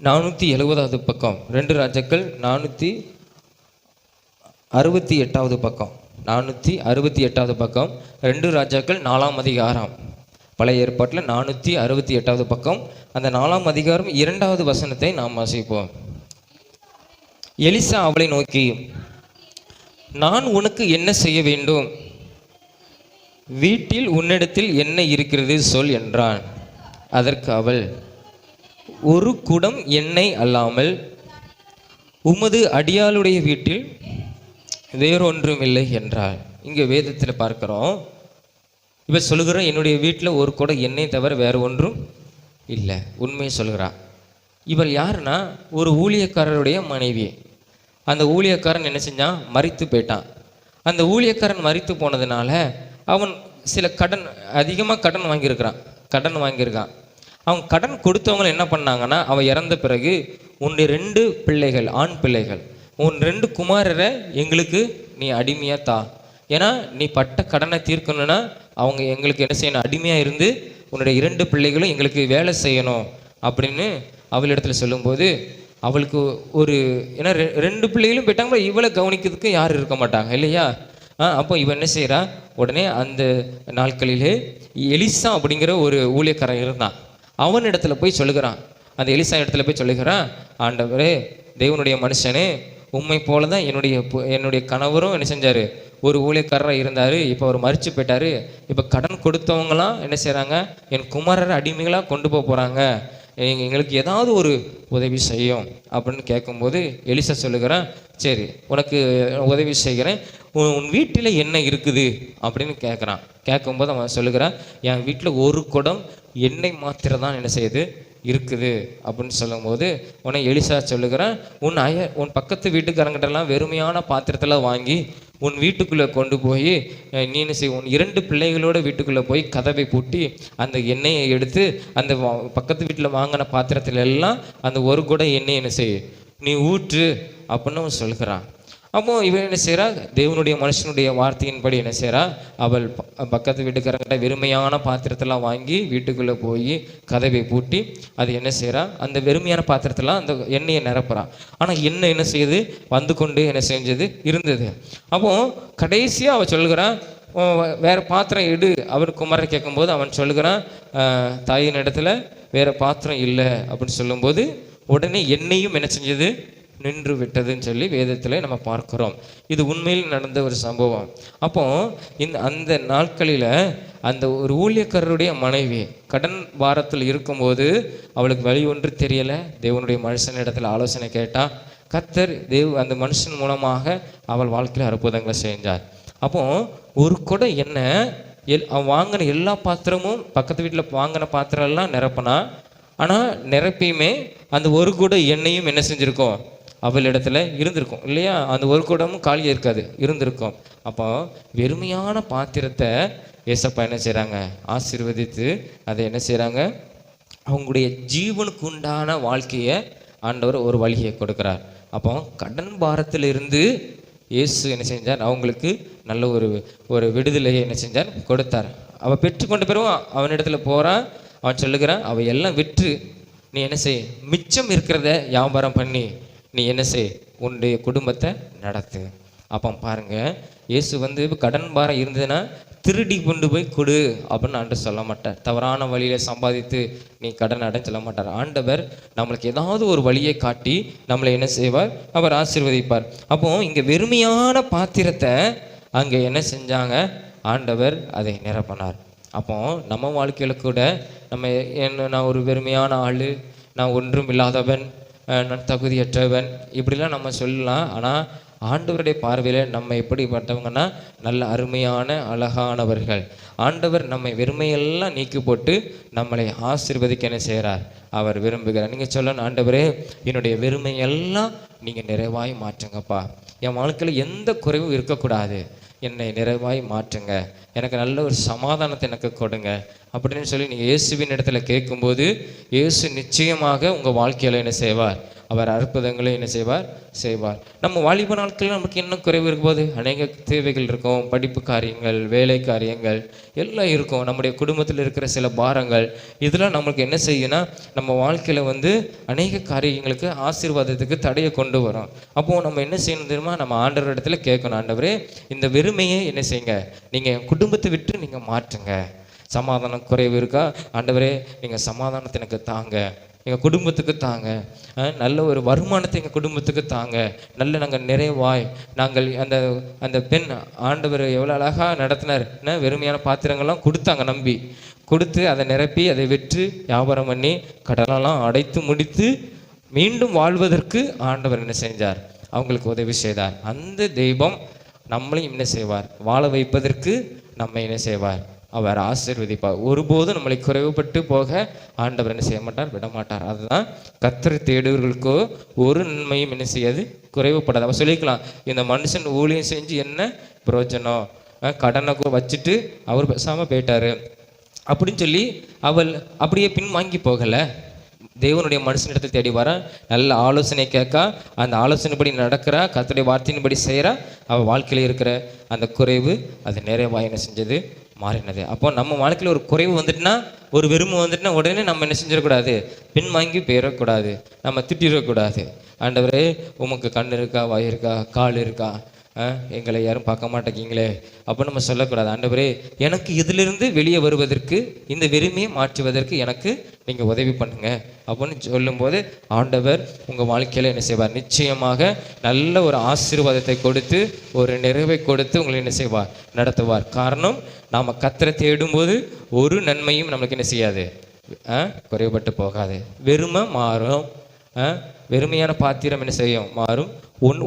470வது பக்கம். 2 ராஜாக்கள் 468வது பக்கம், 468வது பக்கம். 2 ராஜாக்கள் 4ஆம் அதிகாரம், பழைய ஏற்பாட்டில் 468வது பக்கம். அந்த 4ஆம் அதிகாரம் 2வது வசனத்தை நாம் வாசிப்போம். எலிசா அவளை நோக்கி, நான் உனக்கு என்ன செய்ய வேண்டும்? வீட்டில் உன்னிடத்தில் என்ன இருக்கிறது சொல் என்றான். அதற்கு அவள், ஒரு குடம் எண்ணெய் அல்லாமல் உமது அடியாளுடைய வீட்டில் வேறொன்றும் இல்லை என்றாள். இங்கே வேதத்தில் பார்க்கிறோம், இப்போ சொல்லுகிற என்னுடைய வீட்டில் ஒரு குடம் எண்ணெய் தவிர வேறு ஒன்றும் இல்லை. உண்மையை சொல்கிறா. இவள் யாருன்னா, ஒரு ஊழியக்காரருடைய மனைவி. அந்த ஊழியக்காரன் என்ன செஞ்சான்? மரித்து போயிட்டான். அந்த ஊழியக்காரன் மரித்து போனதுனால அவன் சில அதிகமாக கடன் வாங்கியிருக்கான். அவன் கடன் கொடுத்தவங்க என்ன பண்ணாங்கன்னா, அவன் இறந்த பிறகு, உன்னுடைய 2 பிள்ளைகள், ஆண் பிள்ளைகள், உன் 2 குமாரரை எங்களுக்கு நீ அடிமையாக தா. ஏன்னா நீ பட்ட கடனை தீர்க்கணும்னா அவங்க எங்களுக்கு என்ன செய்யணும்? அடிமையாக இருந்து உன்னுடைய 2 பிள்ளைகளும் எங்களுக்கு வேலை செய்யணும் அப்படின்னு அவளிடத்துல சொல்லும்போது, அவளுக்கு ஒரு, ஏன்னா 2 பிள்ளைகளும் போயிட்டாங்க, இவளை கவனிக்கிறதுக்கு யாரும் இருக்க மாட்டாங்க இல்லையா? அப்போ இவன் என்ன செய்கிறா? உடனே அந்த நாட்களிலே எலிசா அப்படிங்கிற ஒரு ஊழியக்காரன் இருந்தான். அவன் இடத்துல போய் சொல்லுகிறான். அந்த எலிசா இடத்துல போய் சொல்லுகிறான், ஆண்டவரே, தேவனுடைய மனுஷனே, உண்மை போல தான் என்னுடைய கணவரும் என்ன செஞ்சார்? ஒரு ஊழியக்காரராக இருந்தார். இப்போ அவர் மரிச்சு போயிட்டார். இப்போ கடன் கொடுத்தவங்களாம் என்ன செய்கிறாங்க? என் குமாரரை அடிமைகளாக கொண்டு போகிறாங்க. எங்களுக்கு ஏதாவது ஒரு உதவி செய்யும் அப்படின்னு கேட்கும்போது எலிசா சொல்லுகிறான், சரி உனக்கு உதவி செய்கிறேன், உன் வீட்டில் என்ன இருக்குது அப்படின்னு கேட்குறான். கேட்கும்போது அவன் சொல்லுகிறான், என் வீட்டில் ஒரு குடம் எண்ணெய் மாத்திரம் தான் என்ன செய்யுது இருக்குது அப்படின்னு சொல்லும்போது உடனே எலிசா சொல்லுகிறான், உன் பக்கத்து வீட்டுக்காரங்கிட்டலாம் வெறுமையான பாத்திரத்தில் வாங்கி உன் வீட்டுக்குள்ளே கொண்டு போய் நீ என்ன செய், உன் 2 பிள்ளைகளோட வீட்டுக்குள்ளே போய் கதவை பூட்டி அந்த எண்ணெயை எடுத்து அந்த பக்கத்து வீட்டில் வாங்கின பாத்திரத்துல எல்லாம் அந்த ஒரு குடம் எண்ணெய் என்ன செய், நீ ஊற்று அப்படின்னு சொல்கிறான். அப்போ இவன் என்ன செய்கிறா? தேவனுடைய மனுஷனுடைய வார்த்தையின்படி என்ன செய்கிறா? அவள் பக்கத்து வீட்டுக்காரங்கிட்ட வெறுமையான பாத்திரத்தெல்லாம் வாங்கி வீட்டுக்குள்ளே போய் கதவை பூட்டி அது என்ன செய்கிறா? அந்த வெறுமையான பாத்திரத்தெல்லாம் அந்த எண்ணெயை நிரப்புறான். ஆனால் எண்ணெய் என்ன செய்யுது? வந்து கொண்டு என்ன செஞ்சது இருந்தது. அப்போ கடைசியாக அவள் சொல்கிறான், வேறு பாத்திரம் எடு அவர் குமாரை கேட்கும்போது அவன் சொல்லுகிறான், தாயின் இடத்துல வேறு பாத்திரம் இல்லை அப்படின்னு சொல்லும்போது உடனே எண்ணெயும் என்ன செஞ்சது, நின்று விட்டதுன்னு சொல்லி வேதத்தில் நம்ம பார்க்குறோம். இது உண்மையில் நடந்த ஒரு சம்பவம். அப்போ அந்த நாட்களில் அந்த ஒரு ஊழியக்காரருடைய மனைவி கடன் பாரத்தில் இருக்கும்போது அவளுக்கு வழி ஒன்று தெரியலை. தேவனுடைய மனுஷன் இடத்துல ஆலோசனை கேட்டால் கர்த்தர் அந்த மனுஷன் மூலமாக அவள் வாழ்க்கையில் அற்புதங்களை செஞ்சார். அப்போ ஒரு குடம் எண்ணெய் அவன் வாங்கின எல்லா பாத்திரமும் பக்கத்து வீட்டில் வாங்கின பாத்திரம் எல்லாம் நிரப்பினா, ஆனால் நிரப்பியுமே அந்த ஒரு குடம் எண்ணெயும் என்ன செஞ்சுருக்கோம், அவள் இடத்துல இருந்திருக்கும் இல்லையா? அந்த ஒரு குடமும் காலியாக இருக்காது, இருந்திருக்கும். அப்போ வெறுமையான பாத்திரத்தை ஏசப்பா என்ன செய்கிறாங்க, ஆசீர்வதித்து அதை என்ன செய்கிறாங்க, அவங்களுடைய ஜீவனுக்கு உண்டான வாழ்க்கையை ஆண்டவர் ஒரு வழியை கொடுக்குறார். அப்போ கடன் பாரத்தில் இருந்து இயேசு என்ன செஞ்சார், அவங்களுக்கு நல்ல ஒரு விடுதலையை என்ன செஞ்சார், கொடுத்தார். அவள் பெற்றுக்கொண்ட பிறகு அவனிடத்துல போகிறான். அவன் சொல்லுகிறான், அவள் எல்லாம் விற்று நீ என்ன செய், மிச்சம் இருக்கிறத வியாபாரம் பண்ணி நீ என்ன செய், உன்னுடைய குடும்பத்தை நடத்து. அப்போ பாருங்க, இயேசு கடன் பாரம் இருந்ததுன்னா திருடி கொண்டு போய் கொடு அப்படின்னு ஆண்டு சொல்ல மாட்டார். தவறான வழியில் சம்பாதித்து நீ கடன் அடைன்னு சொல்ல மாட்டார். ஆண்டவர் நம்மளுக்கு ஏதாவது ஒரு வழியை காட்டி நம்மளை என்ன செய்வார், அவர் ஆசீர்வதிப்பார். அப்போ இங்கே வெறுமையான பாத்திரத்தை அங்கே என்ன செஞ்சாங்க, ஆண்டவர் அதை நிரப்பினார். அப்போ நம்ம வாழ்க்கையில் கூட நான் ஒரு வெறுமையான ஆள், நான் ஒன்றும் இல்லாதவன், நான் தகுதியற்றவன் இப்படிலாம் நம்ம சொல்லலாம். ஆனால் ஆண்டவருடைய பார்வையில் நம்ம எப்படிப்பட்டவங்கன்னா நல்ல அருமையான அழகானவர்கள். ஆண்டவர் நம்மை வெறுமையெல்லாம் நீக்கி போட்டு நம்மளை ஆசீர்வதிக்க என்ன செய்கிறார், அவர் விரும்புகிறார். நீங்கள் சொல்லணும், ஆண்டவரே என்னுடைய வெறுமையெல்லாம் நீங்கள் நிறைவாய் மாற்றுங்கப்பா, என் வாழ்க்கையில் எந்த குறைவும் இருக்கக்கூடாது, என்னை நிறைவாய் மாற்றுங்க, எனக்கு நல்ல ஒரு சமாதானத்தை எனக்கு கொடுங்க அப்படின்னு சொல்லி நீங்கள் இயேசுவின் இடத்துல கேட்கும்போது இயேசு நிச்சயமாக உங்கள் வாழ்க்கையில் என்ன செய்வார், அவர் அற்புதங்களை என்ன செய்வார். நம்ம வாலிப நாட்களில் நமக்கு என்ன குறைவு இருக்கும்போது அநேக தேவைகள் இருக்கும், படிப்பு காரியங்கள், வேலை காரியங்கள் எல்லாம் இருக்கும், நம்முடைய குடும்பத்தில் இருக்கிற சில பாரங்கள், இதெல்லாம் நம்மளுக்கு என்ன செய்யும்னா நம்ம வாழ்க்கையில் அநேக காரியங்களுக்கு ஆசீர்வாதத்துக்கு தடையை கொண்டு வரும். அப்போது நம்ம என்ன செய்யணும் தெரியுமா, நம்ம ஆண்டவர் இடத்துல கேட்கணும், ஆண்டவரே இந்த வெறுமையை என்ன செய்யுங்க, நீங்கள் என் குடும்பத்தை விட்டு நீங்கள் மாற்றுங்க. சமாதானம் குறைவு இருக்கா, ஆண்டவரே நீங்கள் சமாதானத்தை எனக்கு தாங்க, எங்கள் குடும்பத்துக்கு தாங்க, நல்ல ஒரு வருமானத்தை எங்கள் குடும்பத்துக்கு தாங்க, நல்ல நாங்கள் நிறைவாய் நாங்கள் அந்த பெண் ஆண்டவர் எவ்வளோ அழகாக நடத்தினார். வெறுமையான பாத்திரங்கள்லாம் கொடுத்தாங்க, நம்பி கொடுத்து அதை நிரப்பி அதை விற்று வியாபாரம் பண்ணி கடலெல்லாம் அடைத்து முடித்து மீண்டும் வாழ்வதற்கு ஆண்டவர் என்ன செஞ்சார், அவங்களுக்கு உதவி செய்தார். அந்த தெய்வம் நம்மளையும் என்ன செய்வார், வாழ வைப்பதற்கு நம்ம என்ன செய்வார், அவர் ஆசீர்வதிப்பார். ஒருபோதும் நம்மளை குறைவுபட்டு போக ஆண்டவர் என்ன செய்ய மாட்டார், விடமாட்டார். அதுதான் கர்த்தரை தேடுவர்களுக்கோ ஒரு நன்மையும் என்ன செய்யாது, குறைவுப்படாது. அவர் சொல்லிக்கலாம், இந்த மனுஷன் ஊழியம் செஞ்சு என்ன பிரயோஜனம், கடனை வச்சுட்டு அவர் பேசாமல் போயிட்டாரு அப்படின்னு சொல்லி அவள் அப்படியே பின் வாங்கி போகலை. தேவனுடைய மனுஷனிடத்தை தேடி வர, நல்ல ஆலோசனை கேட்கா, அந்த ஆலோசனைப்படி நடக்கிறா, கர்த்தருடைய வார்த்தையின்படி செய்கிறா, அவள் வாழ்க்கையில் இருக்கிற அந்த குறைவு அது நிறைவாக என்ன செஞ்சது, மாறினது. அப்போ நம்ம வாழ்க்கையில் ஒரு குறைவு வந்துட்டுனா, ஒரு வெறுமை வந்துட்டுனா உடனே நம்ம என்ன செஞ்சிடக்கூடாது, பின் வாங்கி போயிடக்கூடாது, நம்ம திட்டிடக்கூடாது. ஆண்டவரே உமக்கு கண் இருக்கா, வாய் இருக்கா, கால் இருக்கா, எங்களை யாரும் பார்க்க மாட்டேங்கிங்களே அப்படின்னு நம்ம சொல்லக்கூடாது. ஆண்டவரே எனக்கு இதிலிருந்து வெளியே வருவதற்கு, இந்த வெறுமையை மாற்றுவதற்கு எனக்கு நீங்கள் உதவி பண்ணுங்க அப்படின்னு சொல்லும்போது ஆண்டவர் உங்கள் வாழ்க்கையில் என்ன செய்வார், நிச்சயமாக நல்ல ஒரு ஆசீர்வாதத்தை கொடுத்து ஒரு நிறைவை கொடுத்து உங்களை என்ன செய்வார், நடத்துவார். காரணம், நாம் கர்த்தரை தேடும்போது ஒரு நன்மையும் நம்மளுக்கு என்ன செய்யாது, குறைபட்டு போகாது. வெறுமை மாறும், வெறுமையான பாத்திரம் என்ன செய்யும், மாறும்.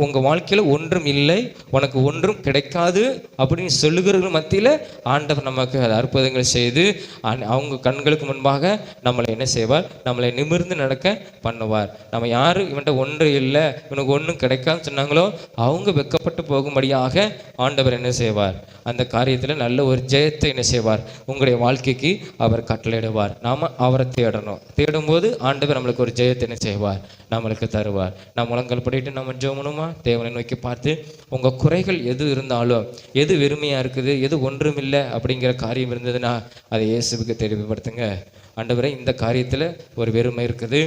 உங்கள் வாழ்க்கையில் ஒன்றும் இல்லை, உனக்கு ஒன்றும் கிடைக்காது அப்படின்னு சொல்லுகிறவர்கள் மத்தியில் ஆண்டவர் நமக்கு அது அற்புதங்கள் செய்து அவங்க கண்களுக்கு முன்பாக நம்மளை என்ன செய்வார், நம்மளை நிமிர்ந்து நடக்க பண்ணுவார். நம்ம யார் இவன்ட்ட ஒன்று இல்லை, இவனுக்கு ஒன்றும் கிடைக்காதுன்னு சொன்னாங்களோ அவங்க வெக்கப்பட்டு போகும்படியாக ஆண்டவர் என்ன செய்வார், அந்த காரியத்தில் நல்ல ஒரு ஜெயத்தை என்ன செய்வார், உங்களுடைய வாழ்க்கைக்கு அவர் கட்டளையிடுவார். நாம் அவரை தேடணும். தேடும்போது ஆண்டவர் நம்மளுக்கு ஒரு ஜெயத்தை என்ன செய்வார், நம்மளுக்கு தருவார். நம்ம முழங்கால் படிட்டு நம்ம ஜெபணுமா, தேவனை நோக்கி பார்த்து உங்கள் குறைகள் எது இருந்தாலும், எது வெறுமையாக இருக்குது, எது ஒன்றும் இல்லை அப்படிங்கிற காரியம் இருந்ததுன்னா அதை இயேசுவுக்கு தெளிவுபடுத்துங்க. ஆண்டவரே இந்த காரியத்தில் ஒரு வெறுமை இருக்குது,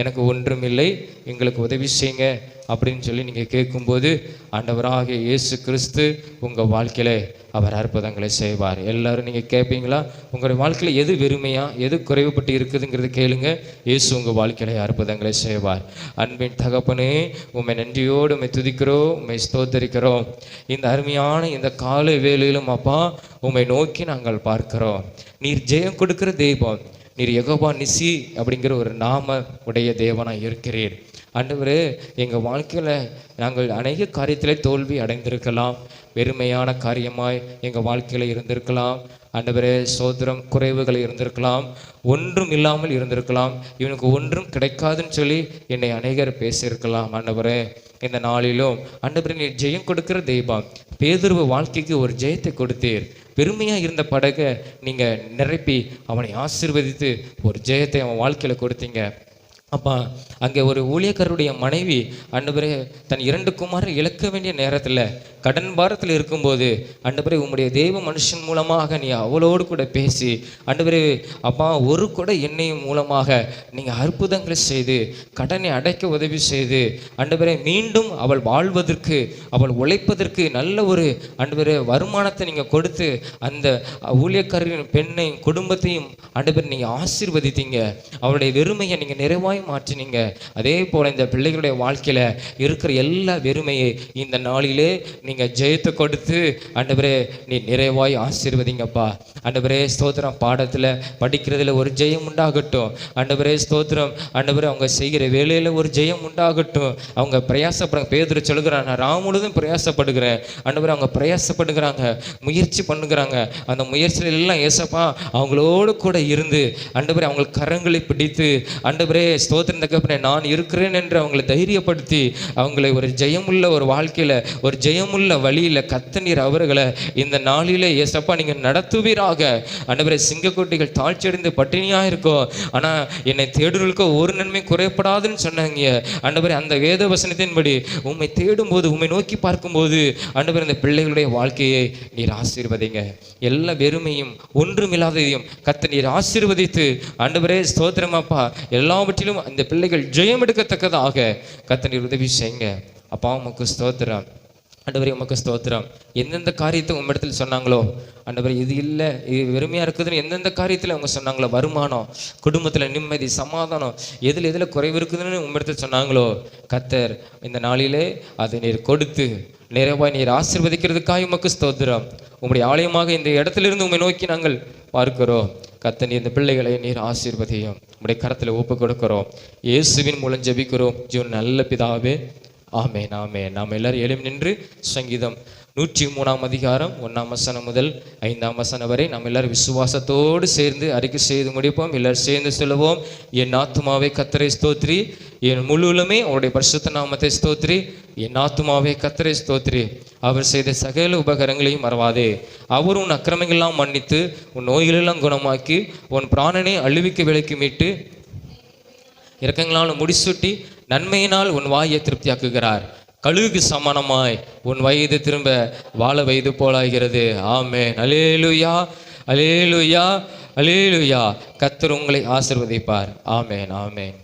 எனக்கு ஒன்றும் இல்லை, எங்களுக்கு உதவி செய்யுங்க அப்படின்னு சொல்லி நீங்கள் கேட்கும்போது ஆண்டவராகிய இயேசு கிறிஸ்து உங்கள் வாழ்க்கையில் அவர் அற்புதங்களை செய்வார். எல்லாரும் நீங்கள் கேட்பீங்களா? உங்களுடைய வாழ்க்கையில் எது வெறுமையா, எது குறைவுபட்டு இருக்குதுங்கிறது கேளுங்க. இயேசு உங்கள் வாழ்க்கையில் அற்புதங்களை செய்வார். அன்பின் தகப்பனே, உம்மை நன்றியோடு உம்மை துதிக்கிறோம், உம்மை ஸ்தோத்தரிக்கிறோம். இந்த அருமையான இந்த காலை வேளையிலும் அப்பா உம்மை நோக்கி நாங்கள் பார்க்கிறோம். நீர் ஜெயம் கொடுக்கிற தெய்வம், நீர் யெகோவா நிசி அப்படிங்கிற ஒரு நாம உடைய தேவனாக இருக்கிறீர். ஆண்டவரே, எங்கள் வாழ்க்கையில் நாங்கள் அநேக காரியத்தில் தோல்வி அடைந்திருக்கலாம், வெறுமையான காரியமாய் எங்கள் வாழ்க்கையில் இருந்திருக்கலாம். ஆண்டவரே சோதரம் குறைவுகள் இருந்திருக்கலாம், ஒன்றும் இல்லாமல் இருந்திருக்கலாம், இவனுக்கு ஒன்றும் கிடைக்காதுன்னு சொல்லி என்னை அநேகர் பேசியிருக்கலாம். ஆண்டவரே, இந்த நாளிலும் ஆண்டவரே நீர் ஜெயம் கொடுக்கிற தெய்வம். பேதுருவு வாழ்க்கைக்கு ஒரு ஜெயத்தை கொடுத்தீர். பெருமையாக இருந்த படகை நீங்கள் நிரப்பி அவனை ஆசீர்வதித்து ஒரு ஜெயத்தை அவன் வாழ்க்கையில் கொடுத்தீங்க. அப்பா, அங்கே ஒரு ஊழியக்காரருடைய மனைவி ஆண்டவரே தன் 2 குமாரை இழக்க வேண்டிய நேரத்தில் கடன் பாரத்தில் இருக்கும்போது ஆண்டவரே உம்முடைய தெய்வ மனுஷன் மூலமாக நீ அவளோடு கூட பேசி ஆண்டவரே அப்பா ஒரு கூட எண்ணெயும் மூலமாக நீங்கள் அற்புதங்களை செய்து கடனை அடைக்க உதவி செய்து ஆண்டவரே மீண்டும் அவள் வாழ்வதற்கு, அவள் உழைப்பதற்கு நல்ல ஒரு ஆண்டவரே வருமானத்தை நீங்கள் கொடுத்து அந்த ஊழியக்காரரின் பெண்ணையும் குடும்பத்தையும் ஆண்டவரே நீங்கள் ஆசீர்வதித்தீங்க. அவளுடைய வெறுமையை நீங்கள் நிறைவாய் மாற்றினீங்க. அதே போல இந்த பிள்ளைகளுடைய வாழ்க்கையில இருக்கிற எல்லா வெறுமையை இந்த நாளிலே நீங்க ஜெயத்தை கொடுத்து ஆண்டவரே நீ நிறைவாய் ஆசீர்வதிங்கப்பா. ஆண்டவரே ஸ்தோத்திரம், பாடத்துல படிக்கிறதுல ஒரு ஜெயம் உண்டாகட்டும். ஆண்டவரே ஸ்தோத்திரம், ஆண்டவரே அவங்க செய்கிற வேலையில ஒரு ஜெயம் உண்டாகட்டும். அவங்க பிரயாசப்படுறாங்க. பேதுரு சொல்லுகிறான், நான் ராம் முழுதும் பிரயாசப்படுகிறேன். ஆண்டவரே அவங்க பிரயாசப்படுகிறாங்க, முயற்சி பண்ணுகிறாங்க. அந்த முயற்சியில எல்லாம் ஏசப்பா அவங்களோடு கூட இருந்து ஆண்டவரே அவங்க கரங்களை பிடித்து ஆண்டவரே ஸ்தோத்திரம் தகப்பனே நான் இருக்கிறேன் என்று அவங்களை தைரியப்படுத்தி அவங்களை ஒரு ஜெயமுள்ள ஒரு வாழ்க்கையில், ஒரு ஜெயமுள்ள வழியில் கத்தனீர் அவர்களை இந்த நாளிலே ஏசப்பா நீங்கள் நடத்துவீராக. ஆண்டவரே சிங்கக்குட்டிகள் தாழ்ச்சியடைந்து பட்டினியாக இருக்கும், ஆனால் என்னை தேடுவதற்கு ஒரு நன்மை குறைப்படாதுன்னு சொன்னாங்க. ஆண்டவரே அந்த வேத வசனத்தின்படி உம்மை தேடும்போது, உம்மை நோக்கி பார்க்கும்போது ஆண்டவரே இந்த பிள்ளைகளுடைய வாழ்க்கையை நீர் ஆசீர்வதிங்க. எல்லா வெறுமையும் ஒன்றுமில்லாததையும் கத்தனீர் ஆசீர்வதித்து ஆண்டவரே ஸ்தோத்திரமாப்பா எல்லாவற்றிலும் இந்த பிள்ளைகள் ஜெயம் எடுக்கத்தக்கதாக கர்த்தர் உதவி செய்யுங்க. அப்பா உமக்கு ஸ்தோத்திரம். ஆண்டவரே உமக்கு ஸ்தோத்திரம். எந்தெந்த காரியத்தை உம்மிடத்தில் சொன்னாங்களோ ஆண்டவரே இது இல்லை, இது வெறுமையாக இருக்குதுன்னு எந்தெந்த காரியத்தில் அவங்க சொன்னாங்களோ, வருமானம், குடும்பத்தில் நிம்மதி, சமாதானம், எதில் குறைவு இருக்குதுன்னு உம்மிடத்தில் சொன்னாங்களோ கர்த்தர் இந்த நாளிலே அதை நீர் கொடுத்து நிறைவாய் நீர் ஆசீர்வதிக்கிறதுக்காக உமக்கு ஸ்தோத்திரம். உம்முடைய ஆலயமாக இந்த இடத்திலிருந்து உம்மை நோக்கி நாங்கள் பார்க்கிறோம். கர்த்தர் இந்த பிள்ளைகளை நீர் ஆசீர்வதியும் உம்முடைய கரத்தில் ஒப்பு கொடுக்கிறோம். இயேசுவின் மூலம் ஜெபிக்கிறோம் ஜீவன் நல்ல பிதாவே, ஆமென் ஆமென். நாம் எல்லாரும் எழும்பி நின்று சங்கீதம் 103 அதிகாரம் 1 வசனம் முதல் 5 வசனம் வரை நாம் எல்லாரும் விசுவாசத்தோடு சேர்ந்து அறிக்கை செய்து முடிப்போம். எல்லாரும் சேர்ந்து சொல்லுவோம். என் ஆத்துமாவே கர்த்தரை ஸ்தோத்திரி, என் முழுவலுமே அவருடைய பரிசுத்த நாமத்தை ஸ்தோத்திரி, என் ஆத்துமாவே கர்த்தரை ஸ்தோத்திரி, அவர் செய்த சகல உபகாரங்களையும் மறவாதே. அவர் உன் அக்கிரமங்களெல்லாம் மன்னித்து உன் நோய்களெல்லாம் குணமாக்கி உன் பிராணனை அழிவிக்க விலைக்கு மீட்டு இரக்கங்களால் முடிசூட்டி நன்மையினால் உன் வாயை திருப்தியாக்குகிறார். கழுகுக்கு சமானமாய் உன் வயது திரும்ப வாழ வயது போலாகிறது. ஆமென். அல்லேலூயா அல்லேலூயா அல்லேலூயா. கர்த்தர் உங்களை ஆசீர்வதிப்பார். ஆமென் ஆமென்.